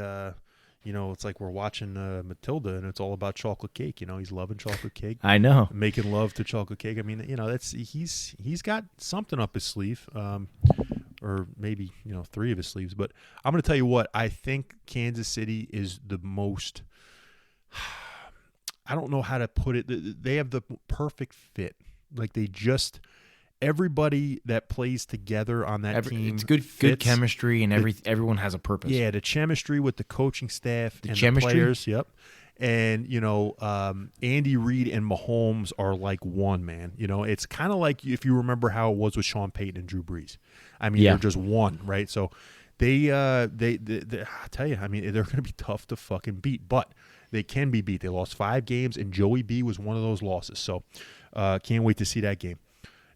S1: It's like we're watching Matilda, and it's all about chocolate cake. He's loving chocolate cake.
S2: I know,
S1: making love to chocolate cake. I mean, he's got something up his sleeve, or maybe 3 of his sleeves. But I'm going to tell you what I think. Kansas City is the most. I don't know how to put it. They have the perfect fit. Like everybody that plays together on that team.
S2: It's good chemistry, and everyone has a purpose.
S1: Yeah, the chemistry with the coaching staff and the players. Yep. And, Andy Reid and Mahomes are like one, man. It's kind of like if you remember how it was with Sean Payton and Drew Brees. I mean, they're just one, right? So they I tell you, I mean, they're going to be tough to fucking beat, but they can be beat. They lost 5 games, and Joey B was one of those losses. So can't wait to see that game.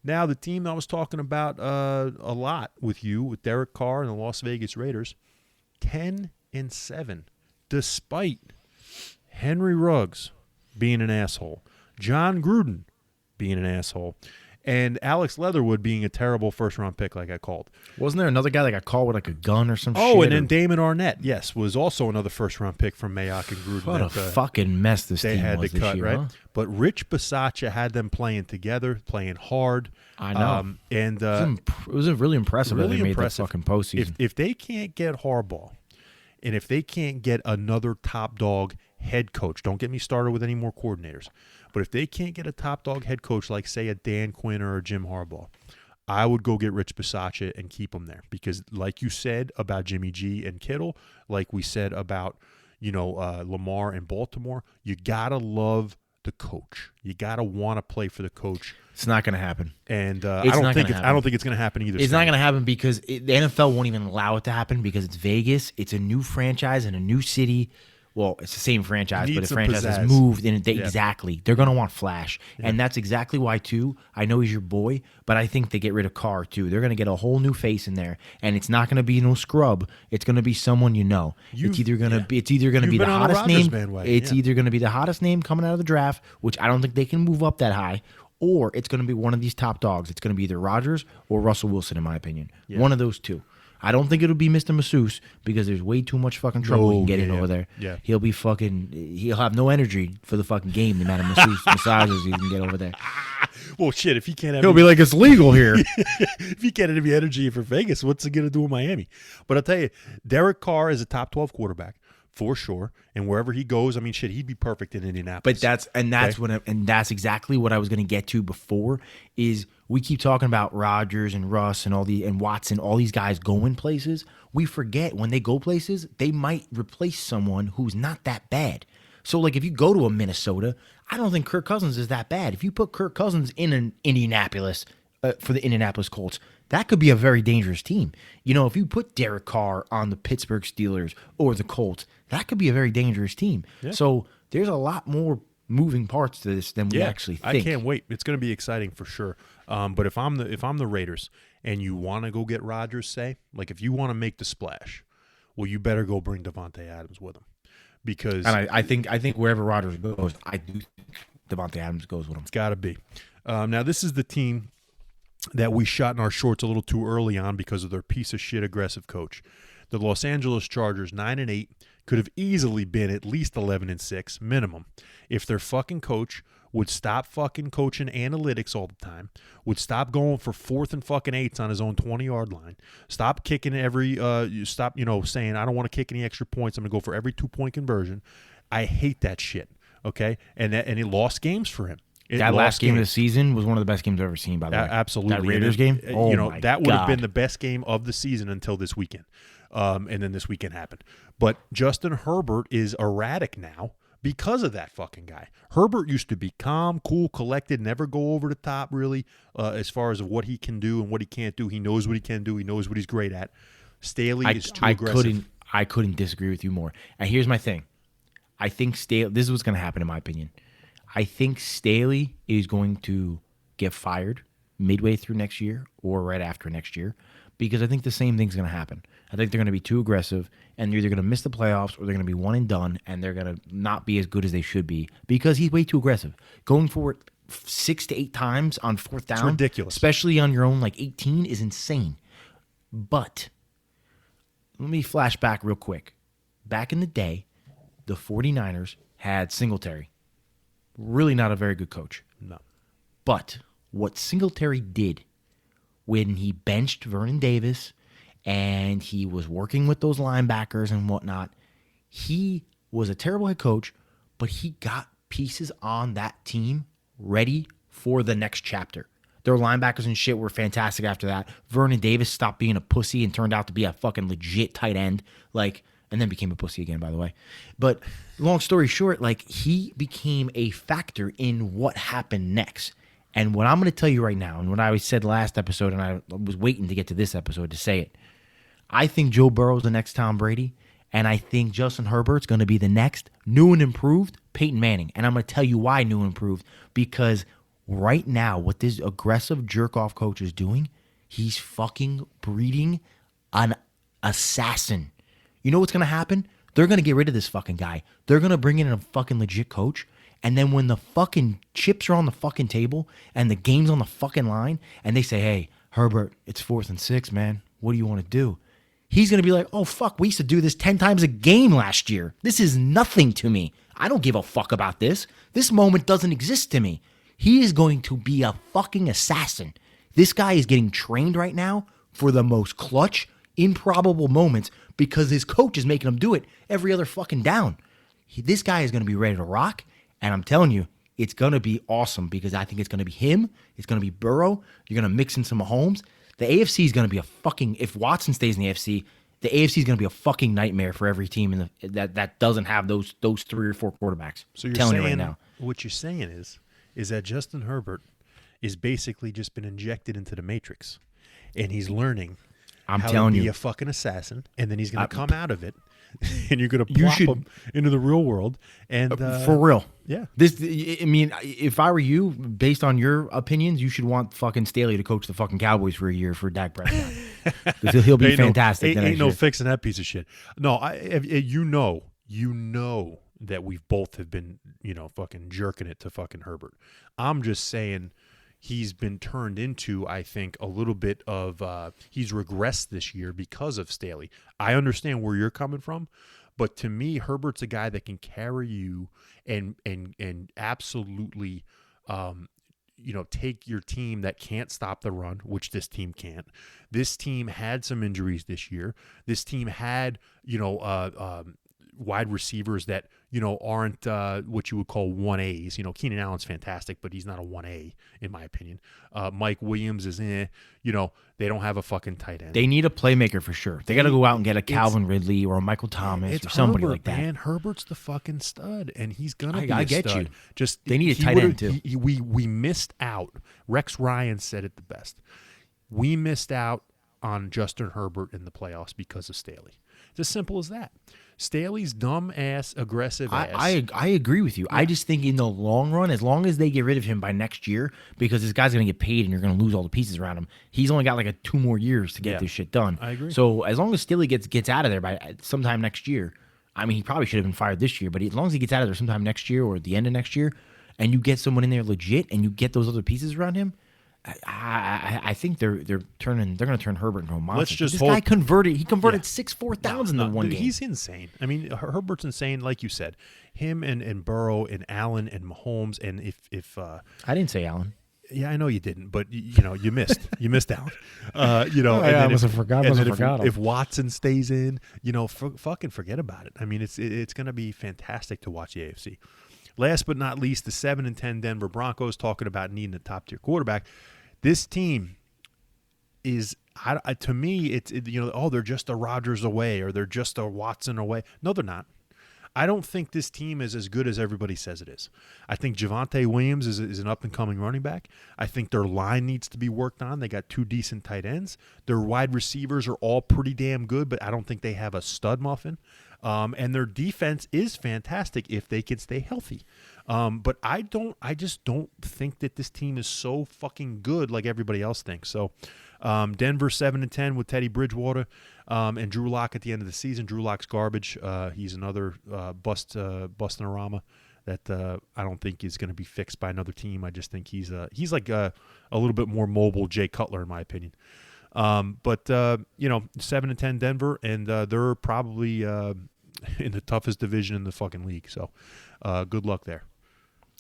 S1: Now, the team I was talking about a lot with Derek Carr and the Las Vegas Raiders, 10-7, despite Henry Ruggs being an asshole, John Gruden being an asshole, and Alex Leatherwood being a terrible first-round pick like I called.
S2: Wasn't there another guy that got caught with like a gun or some shit?
S1: Oh, and then Damon Arnett, yes, was also another first-round pick from Mayock and Gruden.
S2: What a fucking mess this team
S1: had
S2: was
S1: to cut,
S2: this year,
S1: right?
S2: huh?
S1: But Rich Bisaccia had them playing together, playing hard.
S2: I know.
S1: And
S2: it was really impressive that they made that fucking postseason.
S1: If they can't get Harbaugh, and if they can't get another top dog head coach, don't get me started with any more coordinators, but if they can't get a top dog head coach like, say, a Dan Quinn or a Jim Harbaugh, I would go get Rich Bisaccia and keep him there. Because like you said about Jimmy G and Kittle, like we said about, Lamar and Baltimore, you got to love the coach. You got to want to play for the coach.
S2: It's not going to happen.
S1: And I don't think it's going to happen either.
S2: It's not going to happen because the NFL won't even allow it to happen because it's Vegas. It's a new franchise in a new city. Well, it's the same franchise, but the franchise has moved. And exactly. They're going to want flash. Yeah. And that's exactly why, too, I know he's your boy, but I think they get rid of Carr, too. They're going to get a whole new face in there. And it's not going to be no scrub. It's going to be someone you know. It's either going to be the hottest name. It's either going to be the hottest name coming out of the draft, which I don't think they can move up that high, or it's going to be one of these top dogs. It's going to be either Rodgers or Russell Wilson, in my opinion. Yeah. One of those two. I don't think it'll be Mr. Masseuse because there's way too much fucking trouble he can get in over there.
S1: Yeah.
S2: He'll have no energy for the fucking game, the amount of massages he can get over there.
S1: Well, shit, if he can't have...
S2: He'll be like, it's legal here.
S1: If he can't have any energy for Vegas, what's he going to do in Miami? But I'll tell you, Derek Carr is a top 12 quarterback. For sure, and wherever he goes, I mean, shit, he'd be perfect in Indianapolis.
S2: But that's exactly what I was going to get to before. Is we keep talking about Rodgers and Russ and Watson, all these guys going places. We forget when they go places, they might replace someone who's not that bad. So, like, if you go to a Minnesota, I don't think Kirk Cousins is that bad. If you put Kirk Cousins in an Indianapolis for the Indianapolis Colts, that could be a very dangerous team. You know, if you put Derek Carr on the Pittsburgh Steelers or the Colts, that could be a very dangerous team. Yeah. So there's a lot more moving parts to this than we actually think.
S1: I can't wait. It's going to be exciting for sure. But if I'm the Raiders and you want to go get Rodgers, say, like if you want to make the splash, well, you better go bring Devontae Adams with him. Because
S2: I think wherever Rodgers goes, I do think Devontae Adams goes with him.
S1: It's got to be. Now, this is the team that we shot in our shorts a little too early on because of their piece of shit aggressive coach. The Los Angeles Chargers, 9-8, could have easily been at least 11-6 minimum if their fucking coach would stop fucking coaching analytics all the time, would stop going for 4th and fucking 8s on his own 20-yard line, stop kicking stop saying I don't want to kick any extra points, I'm going to go for every 2-point conversion. I hate that shit, okay? And it lost games for him.
S2: That last game of the season was one of the best games I've ever seen, by the way.
S1: Absolutely.
S2: That Raiders game?
S1: That would have been the best game of the season until this weekend. And then this weekend happened. But Justin Herbert is erratic now because of that fucking guy. Herbert used to be calm, cool, collected, never go over the top really as far as what he can do and what he can't do. He knows what he can do. He knows what he's great at. Staley is too aggressive.
S2: I couldn't disagree with you more. And here's my thing. I think Staley – this is what's going to happen in my opinion. I think Staley is going to get fired midway through next year or right after next year because I think the same thing's going to happen. I think they're going to be too aggressive, and they're either going to miss the playoffs or they're going to be one and done, and they're going to not be as good as they should be because he's way too aggressive. Going for it 6 to 8 times on 4th down,
S1: it's ridiculous,
S2: especially on your own 18, is insane. But let me flash back real quick. Back in the day, the 49ers had Singletary. Really not a very good coach.
S1: No.
S2: But what Singletary did when he benched Vernon Davis and he was working with those linebackers and whatnot, he was a terrible head coach, but he got pieces on that team ready for the next chapter. Their linebackers and shit were fantastic after that. Vernon Davis stopped being a pussy and turned out to be a fucking legit tight end. And then became a pussy again, by the way. But long story short, he became a factor in what happened next. And what I'm going to tell you right now, and what I said last episode, and I was waiting to get to this episode to say it, I think Joe Burrow's the next Tom Brady, and I think Justin Herbert's going to be the next new and improved Peyton Manning. And I'm going to tell you why new and improved, because right now, what this aggressive jerk-off coach is doing, he's fucking breeding an assassin. You know what's going to happen? They're going to get rid of this fucking guy. They're going to bring in a fucking legit coach. And then when the fucking chips are on the fucking table and the game's on the fucking line and they say, hey, Herbert, it's 4th and 6, man. What do you want to do? He's going to be like, oh, fuck, we used to do this 10 times a game last year. This is nothing to me. I don't give a fuck about this. This moment doesn't exist to me. He is going to be a fucking assassin. This guy is getting trained right now for the most clutch, improbable moments because his coach is making him do it every other fucking down. This guy is going to be ready to rock, and I'm telling you, it's going to be awesome because I think it's going to be him. It's going to be Burrow. You're going to mix in some Mahomes. The AFC is going to be a fucking, if Watson stays in the AFC, the AFC is going to be a fucking nightmare for every team that doesn't have those 3 or 4 quarterbacks.
S1: So you're
S2: telling
S1: saying,
S2: you right now.
S1: What you're saying is that Justin Herbert is basically just been injected into the Matrix, and he's learning how to be a fucking assassin, and then he's going to come out of it, and you're going to plop him into the real world. And
S2: for real.
S1: Yeah.
S2: If I were you, based on your opinions, you should want fucking Staley to coach the fucking Cowboys for a year for Dak Prescott. Because he'll be fantastic.
S1: Ain't no fixing that piece of shit. No, you know that we've both have been, fucking jerking it to fucking Herbert. I'm just saying he's been turned into, I think, a little bit of he's regressed this year because of Staley. I understand where you're coming from, but to me, Herbert's a guy that can carry you and absolutely take your team that can't stop the run, which this team can't. This team had some injuries this year. This team had, wide receivers that aren't what you would call 1As. Keenan Allen's fantastic, but he's not a 1A in my opinion. Mike Williams is they don't have a fucking tight end.
S2: They need a playmaker for sure. They got to go out and get a Calvin Ridley or a Michael Thomas or somebody like that.
S1: Man, Herbert's the fucking stud, and he's gonna be
S2: I
S1: a
S2: get
S1: stud.
S2: you.
S1: Just
S2: they need a tight end too.
S1: We missed out. Rex Ryan said it the best. We missed out on Justin Herbert in the playoffs because of Staley. It's as simple as that. Staley's dumb ass, aggressive ass.
S2: I agree with you. I just think in the long run, as long as they get rid of him by next year, because this guy's going to get paid and you're going to lose all the pieces around him, he's only got like 2 more years to get this shit done.
S1: I agree.
S2: So as long as Staley gets out of there by sometime next year, I mean, he probably should have been fired this year, but as long as he gets out of there sometime next year or at the end of next year, and you get someone in there legit and you get those other pieces around him, I think they're going to turn Herbert into a monster.
S1: Let's just
S2: this
S1: hope.
S2: Guy converted 4,000 in one game.
S1: He's insane. I mean, Herbert's insane, like you said. Him and Burrow and Allen and Mahomes, and if
S2: I didn't say Allen.
S1: Yeah, I know you didn't, but you missed. You missed out. If Watson stays in, fucking forget about it. I mean, it's going to be fantastic to watch the AFC. Last but not least, the 7-10 Denver Broncos, talking about needing a top-tier quarterback. This team is, to me, they're just a Rodgers away or they're just a Watson away. No, they're not. I don't think this team is as good as everybody says it is. I think Javonte Williams is an up-and-coming running back. I think their line needs to be worked on. They got 2 decent tight ends. Their wide receivers are all pretty damn good, but I don't think they have a stud muffin. And their defense is fantastic if they can stay healthy. But I just don't think that this team is so fucking good like everybody else thinks. So Denver 7-10 with Teddy Bridgewater and Drew Lock at the end of the season. Drew Lock's garbage. He's another bust-in-a-rama that I don't think is going to be fixed by another team. I just think he's like a little bit more mobile Jay Cutler in my opinion. But 7-10 Denver, and they're probably in the toughest division in the fucking league. So good luck there.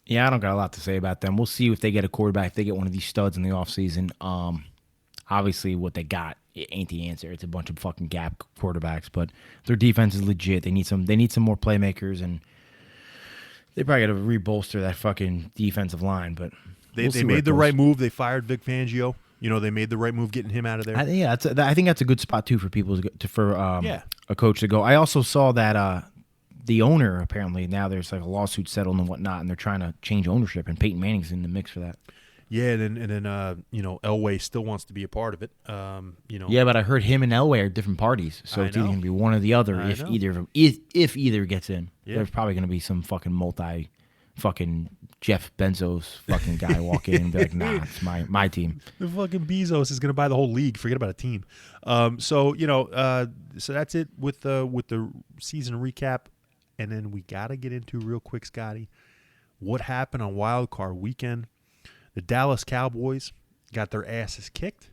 S2: Yeah, I don't got a lot to say about them. We'll see if they get a quarterback, if they get one of these studs in the offseason. Obviously, what they got ain't the answer. It's a bunch of fucking gap quarterbacks, but their defense is legit. They need some more playmakers, and they probably got to re-bolster that fucking defensive line. But
S1: they made the right move. They fired Vic Fangio. They made the right move getting him out of there.
S2: I think that's a good spot too for people for a coach to go. I also saw that the owner, apparently now there's like a lawsuit settled and whatnot, and they're trying to change ownership, and Peyton Manning's in the mix for that.
S1: Yeah, and then Elway still wants to be a part of it.
S2: Yeah, but I heard him and Elway are different parties, so it's either going to be one or the other. If either gets in, there's probably going to be some fucking fucking Jeff Bezos fucking guy walk in and be like, nah, it's my team.
S1: The fucking Bezos is going to buy the whole league. Forget about a team. So that's it with the season recap. And then we got to get into real quick, Scotty, what happened on Wild Card Weekend. The Dallas Cowboys got their asses kicked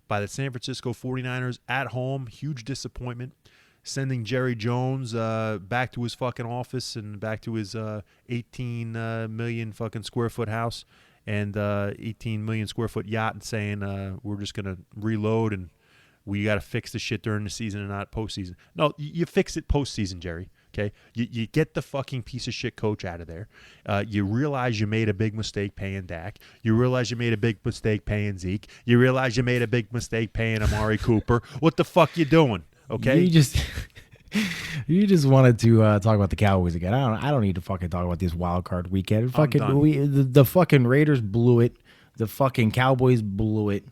S1: by the San Francisco 49ers at home. Huge disappointment. Sending Jerry Jones back to his fucking office and back to his 18 million fucking square foot house and 18 million square foot yacht, and saying we're just going to reload and we got to fix the shit during the season and not postseason. No, you fix it postseason, Jerry. Okay, you get the fucking piece of shit coach out of there. You realize you made a big mistake paying Dak. You realize you made a big mistake paying Zeke. You realize you made a big mistake paying Amari Cooper. What the fuck you doing? Okay,
S2: you just wanted to talk about the Cowboys again. I don't need to fucking talk about this wild card weekend. The fucking Raiders blew it. The fucking Cowboys blew it.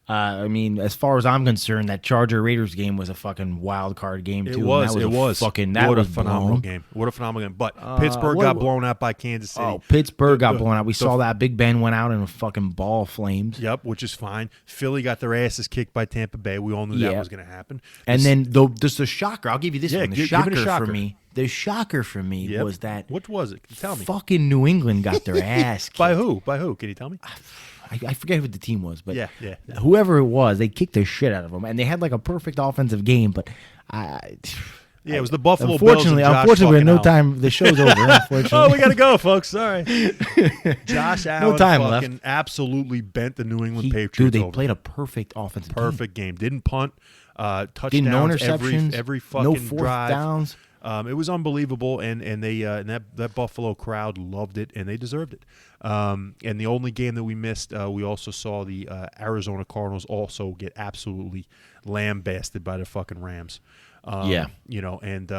S2: I mean, as far as I'm concerned, that Charger-Raiders game was a fucking wild card game, too.
S1: It was. What a phenomenal
S2: blown.
S1: game. What a phenomenal game. But Pittsburgh got blown out by Kansas City.
S2: Oh, Pittsburgh got blown out. We saw that. Big Ben went out in a fucking ball of flames.
S1: Yep, which is fine. Philly got their asses kicked by Tampa Bay. We all knew that was going to happen.
S2: And then just the shocker. I'll give you this one. The shocker for me. The shocker for me was that.
S1: What was it? Tell me.
S2: Fucking New England got their ass kicked.
S1: By who? Can you tell me?
S2: I forget who the team was, but
S1: yeah.
S2: Whoever it was, they kicked the shit out of them, and they had like a perfect offensive game. But
S1: it was the Buffalo Bills.
S2: Unfortunately, no time. The show's over. Unfortunately,
S1: we gotta go, folks. Sorry. Josh Allen,
S2: no time left.
S1: Absolutely bent the New England Patriots.
S2: Dude, they
S1: over.
S2: played a perfect offensive
S1: game. Didn't punt. Touchdowns.
S2: Didn't no interceptions.
S1: Every fucking
S2: no fourth
S1: drive.
S2: Downs.
S1: It was unbelievable, and that Buffalo crowd loved it, and they deserved it. And the only game that we missed, we also saw the Arizona Cardinals also get absolutely lambasted by the fucking Rams. You know, and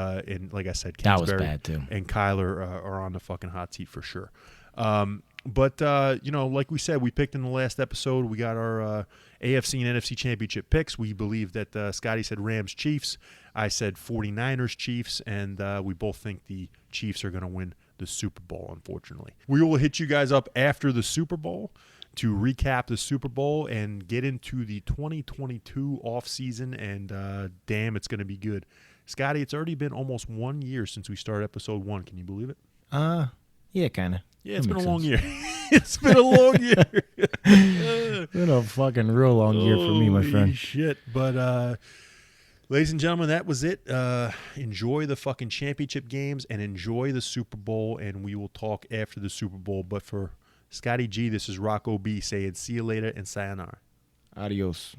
S1: like I said,
S2: that was
S1: Kingsbury
S2: bad too.
S1: And Kyler are on the fucking hot seat for sure. But you know, like we said, we picked in the last episode. We got our AFC and NFC championship picks. We believe that Scotty said Rams Chiefs. I said 49ers Chiefs, and we both think the Chiefs are going to win the Super Bowl, unfortunately. We will hit you guys up after the Super Bowl to recap the Super Bowl and get into the 2022 offseason, and damn, it's going to be good. Scotty, it's already been almost 1 year since we started episode 1. Can you believe it?
S2: Yeah, kind of.
S1: Yeah, it's been a long year. It's been a long year.
S2: It's been a fucking real long year for me, my friend.
S1: Holy shit. But, ladies and gentlemen, that was it. Enjoy the fucking championship games and enjoy the Super Bowl, and we will talk after the Super Bowl. But for Scotty G, this is Rocco B saying see you later and sayonara.
S2: Adios.